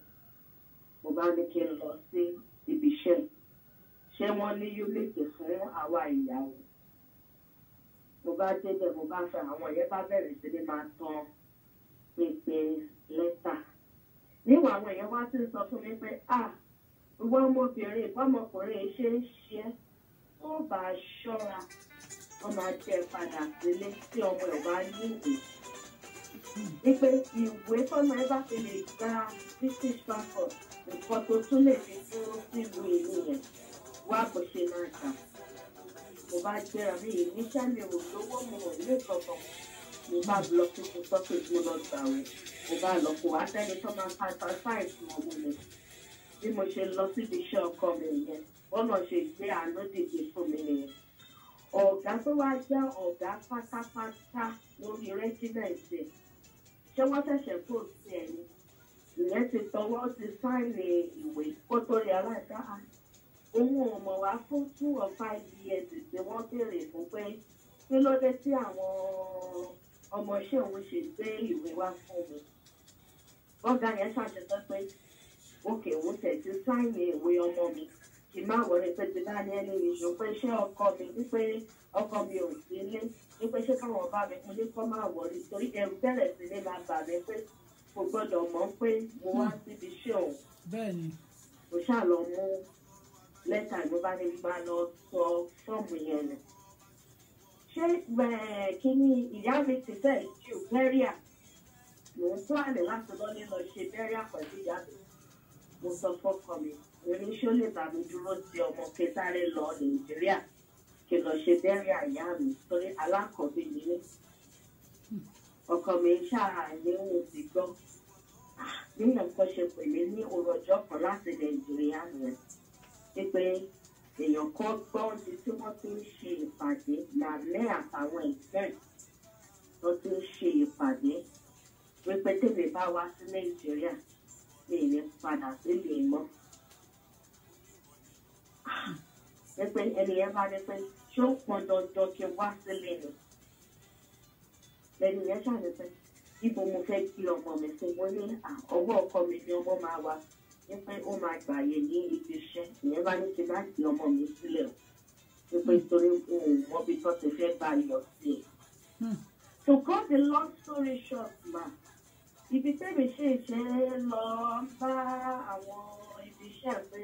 Mo bá ní kí n lọ sí ibi iṣẹ́. Ṣé wọ́n ní yúlíìtì fún àwa ìyàwó? Mo bá débẹ̀ mo bá fẹ́ àwọn yẹn bá bẹ̀rẹ̀ sí ní máa tan pèpè lẹ́tà. Níwọ̀n àwọn èèyàn wá sí ń sọ fún mi pé ìwọ ọmọbìnrin ìbọ́mọkùnrin ṣe ń ṣe é tó bá ṣọ́ra wọ́n máa jẹ́ padà sílé tí ọmọ ẹ̀ bá ní ìwé. Wípé ìwé tọ́mọ ẹ bá fi lè gba British passport nǹkan tó tún lè fi dúró sílùú ìlú yẹn wá bó ṣe máa kà. Mo bá gbéra mi ìníṣẹ́ mi ò lówó mo ò ní ìkọ̀kọ̀. Mo bá lọ sí mo sọ pé mo lọ gbà wẹ̀. Mo bá lọ kó wá sẹ́ni tó máa pa fún ọmọ mi. Bí mo ṣe lọ síbi iṣẹ́ ọkọ mi yẹn wọ́n náà ṣe gbé àánú dìde fún mi nìyẹn. Ọ̀gá tó wá jẹ́ ọ̀gá pátápátá lórí rẹ́gímẹ̀ntì ṣé wọ́n ṣẹ̀ṣẹ̀ kó sí ẹni ìyẹn ti tọwọ́ ti sáìnì ìwé kó tó rí aláìsá ohun ọmọ wa fún 2 or 5 years tí wọ́n béèrè fún pé kí ló dé tí àwọn ọmọọṣẹ́ òun ṣe gbé ìwé wá fún mi. Ọ̀gá yẹn ṣàṣetọ́ pé òkè òun tẹ̀ ti sáìnì ìwé ọmọ mi kí má wọlé pé ti bá ní ẹni ìṣó pé ṣé ọkọ mi wípé ọkọ mi ò sí ilé wípé ṣé káwọn bá mi kún lé kọ́ máa wọlé torí ẹrù bẹ̀rẹ̀ sí ní máa bà mí pé kò gbọ́dọ̀ mọ̀ pé mo wá síbi iṣẹ́ òun. bẹ́ẹ̀ni. mo ṣáà lọ mú lẹ́tà ló bá ní bá lọ sọ fọ́ọ̀mù yẹn nù. ṣé kí ni ìyá mi ti fẹ́ jù bẹ́ríà mò ń pláàni láti lọ́lé lọ ṣe bẹ́ríà pẹ̀lú ìyá mi. mo sọ fọ́kọ mi oníṣó lè bá mi dúró ti ọmọ kẹsàrẹ́ lọ nàìjíríà kí lọ ṣe bẹ́ríà ìyá mi torí alákọ̀ọ́bí mi ní. ọkọ mi ṣàlàyé òun ti gbọ́ bí nǹkan ṣe pè mí ní òròjọ́ kan láti nàìjíríà rẹ̀ wípé èèyàn kan gbọ́ ní tí wọ́n ti ń ṣe ìpàdé lálẹ́ àtàwọn ẹ̀gbẹ́ wọ́n ti ń ṣe ìpàdé wípé tèmi bá wá sí nàìjíríà mi ì ní padà sílé mọ́. wípé ẹni yẹn bá ní pé ṣé ó pọn dandan kí n wá sílé ni lẹ́nu yẹn ṣàlùyẹ pé ibo mo fẹ́ kí ọmọ mi sí mo ní ọwọ́ ọkọ mi ni ọmọ máa wá wípé ó máa gbààyè ní ibi iṣẹ́ ìyẹn bá ní kí n má kí ọmọ mi sílẹ̀ o wípé torí òun mọ́bi tó ti fẹ́ bá yọ sí i. To cut the long story short ma ibi tẹ́mi ṣe lọ bá àwọn ibi iṣẹ́ pé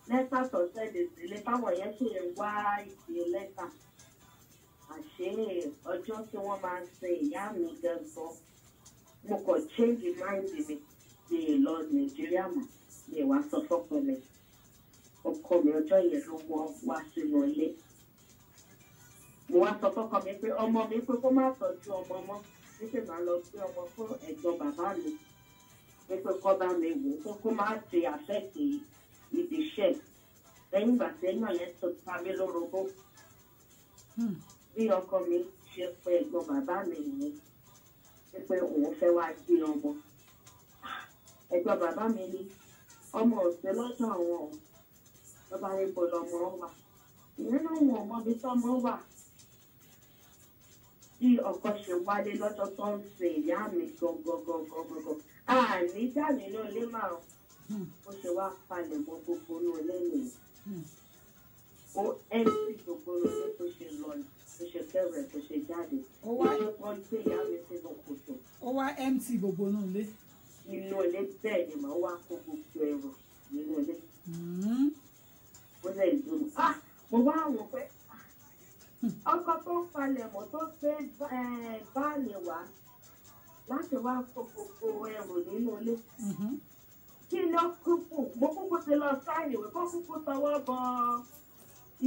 lẹ́tà tó ṣẹ̀dẹ̀ sílé táwọn yẹn ṣe ń wá ìpè lẹ́tà àṣé ọjọ́ tí wọ́n máa ń sin ìyá mi gẹ́gọ́ mo kàn change mind mi ní lọ nàìjíríà mọ̀ ní ìwà sọ fọ́pọ̀ mi ọkọ mi ọjọ́ yẹn ló wá sínú ilé mo wá sọ fọ́kọ mi pé ọmọ mi pé kó má tọ́jú ọmọ mọ́ wípé màá lọ gbé ọmọ fún ẹ̀gbọ́n bàbá mi wípé kọ́ bá mi wò kó má ṣe àfẹ́kì ibi iṣẹ́ lẹ́yìn ìgbà tí ẹ̀yàn yẹn tó ta mí lórobó bí ọkọ mi ṣe pé ẹ̀gbọ́n bàbá mi nìyẹn wípé òun fẹ́ wá gbé ọmọ ẹ̀gbọ́n bàbá mi ní ọmọ ọ̀sẹ̀ lọ́jọ́ àwọn lọ́ba ní kó lọ́mọ wà ìyẹn náà wọn ọmọ bí tọ́mọ wà bí ọkọ ṣe wálé lọ́jọ́ tó ń sin ìyá mi gọ́gọ́gọ́gọ́gọ́ àní jáde náà lé máa ó ṣe wá palẹ̀ mọ́ gbogbo inú ilé nìyẹn ó ẹni gbogbo inú ilé tó ṣe lọ tó ṣe kẹrẹ tó ṣe jáde ó wá wọn gbé ìyá mi sínú kòtò. ó wá empty gbogbo inú ilé. inú ilé bẹ́ẹ̀ ni màá wá kó gbogbo ẹrù nínú ilé. ó lè dùn mo wá wò pé ọkọ tó ń palẹ̀ mọ́ tó gbé báàlì wá láti wá kó gbogbo ẹrù nínú ilé. kí ló kúkú mo kúkú ti lọ sáyìn ìwé kó kúkú tọwọ́ bọ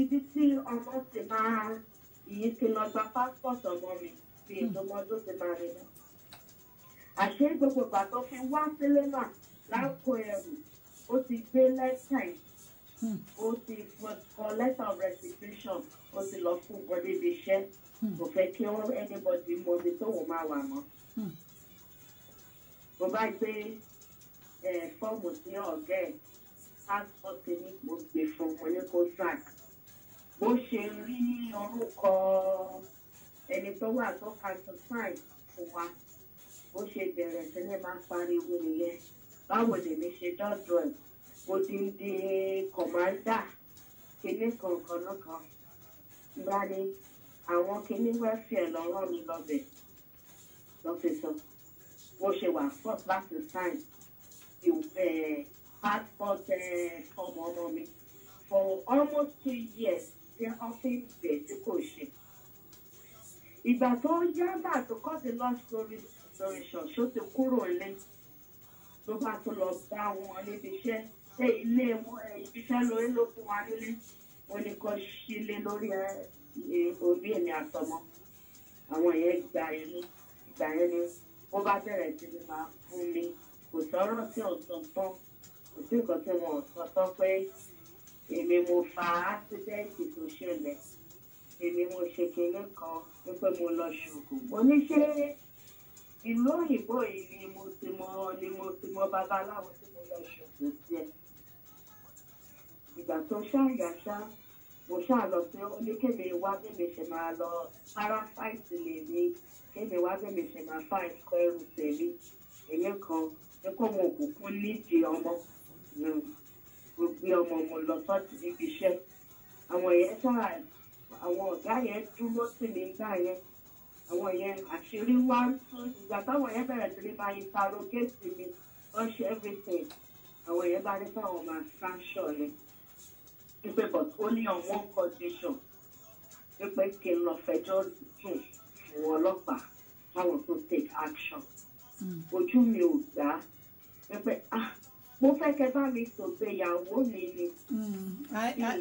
ibi tí ọmọ ti máa ìyí ti lọ gba pásítọ̀tì ọmọ mi bí ìdánmọ́dún ti máa rí náà. àṣé gbogbo ìgbà tó fi wá sílé náà láǹkó ẹrù ó ti gbé lẹ́tà yìí ó ti kọ letter of resignation ó ti lọ fún bọ́dé ibi iṣẹ́ kò fẹ́ kí anybody mọ ibi tó wọ́n máa wà mọ́. mo bá gbé fọ́ọ̀mù sí ọ̀gá ẹ̀ passport ní mo gbé fún mo ní kó sack bó ṣe rí orúkọ ẹni tó wà tó cancel sign fún wa bó ṣe bẹ̀rẹ̀ sí ní máa pariwo nìyẹn báwo lèmi ṣe dọ́dọ̀ ẹ̀ odindi kọ̀mándà kìíní kankan lọ́kàn bá ní àwọn kìíní wẹ́fẹ̀ẹ́ lọ́rọ́ mi lọ́bẹ̀ lọ́fẹ̀sọ bó ṣe wà first láti sign passport form ọmọ mi for almost 2 years tí wọ́n fi ń bẹ̀ tí kò ṣe. ìgbà tó yá bá tó kọ́ sí love story ṣó ti kúrò lé ló bá tó lọ bá wọn níbi iṣẹ́ ṣé ilé ibi iṣẹ́ lórí ló fún wa nílé wọn ni kò sílé lórí orí èmi àtọmọ àwọn yẹn gba ìlú ìgbà yẹn ni ó bá bẹ̀rẹ̀ sí ni máa fún mi kò sọ̀rọ̀ tí ò sọ tán kò sí nǹkan tí wọn ò sọ tán pé èmi mo fa ásídẹ́ǹtì tó ṣẹlẹ̀ èmi mo ṣe kinní kan wípé mo lọ ṣògùn mo ní ṣe ìlú òyìnbó yìí ni mo ti mọ babaláwo tí mo lọ ṣògùn sí ẹ ìgbà tó ṣàyàṣá mo ṣáà lọ sí oníkèmí wá bẹ́ẹ̀ ṣe máa lọ parasite lè ní kéde wá bẹ́ẹ̀ ṣe máa fa ẹ̀kọ́ ẹrù tẹ̀lé èmi kan ní kó wọn òkùnkùn nídìí ọmọ mo gbé ọmọ mo lọ sọ́ọ̀tì níbi iṣẹ́ àwọn yẹn sáà àwọn ọ̀gá yẹn dúró sí mi gbà yẹn àwọn yẹn àṣírí wá tún ìgbà táwọn yẹn bẹ̀rẹ̀ sí ní máa interrogate mi wọ́n ṣe everything àwọn yẹn bá ní káwọn máa sanction ni wípé but only on one condition wípé kí n lọ fẹjọ́ sùn fún ọlọ́pàá káwọn tó take action ojú mi ò gbà wípé mo fẹ́ kẹ́ bá mi ṣògbéyàwó mi ni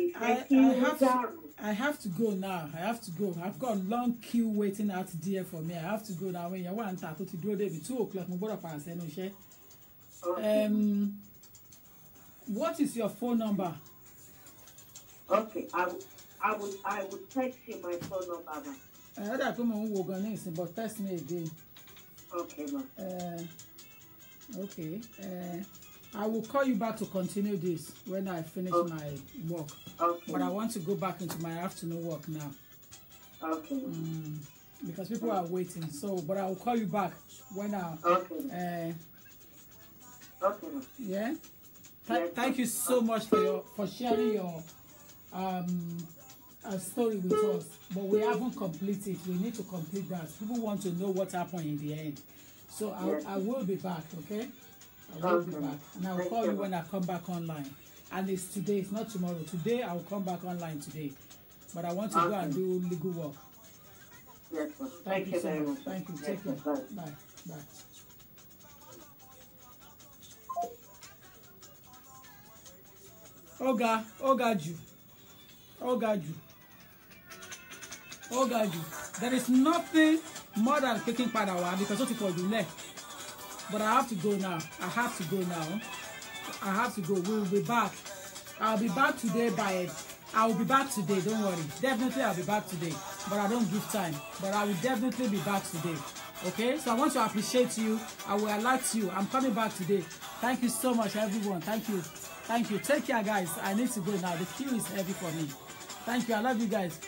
ìfẹ́ kí ó dàrú. I have to go now. I have to go. I've got a long queue waiting out there for me. I have to go now. When you want to do it, 2 o'clock. Mo gbọ́dọ̀ pass ẹnu iṣẹ́. What is your phone number? Okay, I would text you my phone number. I don't know who we're going to but text me again. Okay, ma. Okay. I will call you back to continue this when I finish my work. Okay. But I want to go back into my afternoon work now. Okay. Because people are waiting. So, but I will call you back when I. Okay. Okay. Yeah. Thank you so much for sharing your story with us. But we haven't completed. We need to complete that. People want to know what happened in the end. So I will be back. Okay. I will be back, and I will call you when I come back online. And it's today, it's not tomorrow. Today, I will come back online today. But I want to go and do legal work. Yes, sir. Thank you so very much. Thank you. Yes, Take care. sir. Bye. Bye. Ogaju. There is nothing more than taking Padawan because what people do left. But I have to go now. I have to go. We will be back. I'll be back today don't worry. Definitely I'll be back today. But I don't give time. But I will definitely be back today. Okay? So I want to appreciate you. I will alert you. I'm coming back today. Thank you so much, everyone. Thank you. Take care, guys. I need to go now. The queue is heavy for me. Thank you. I love you guys.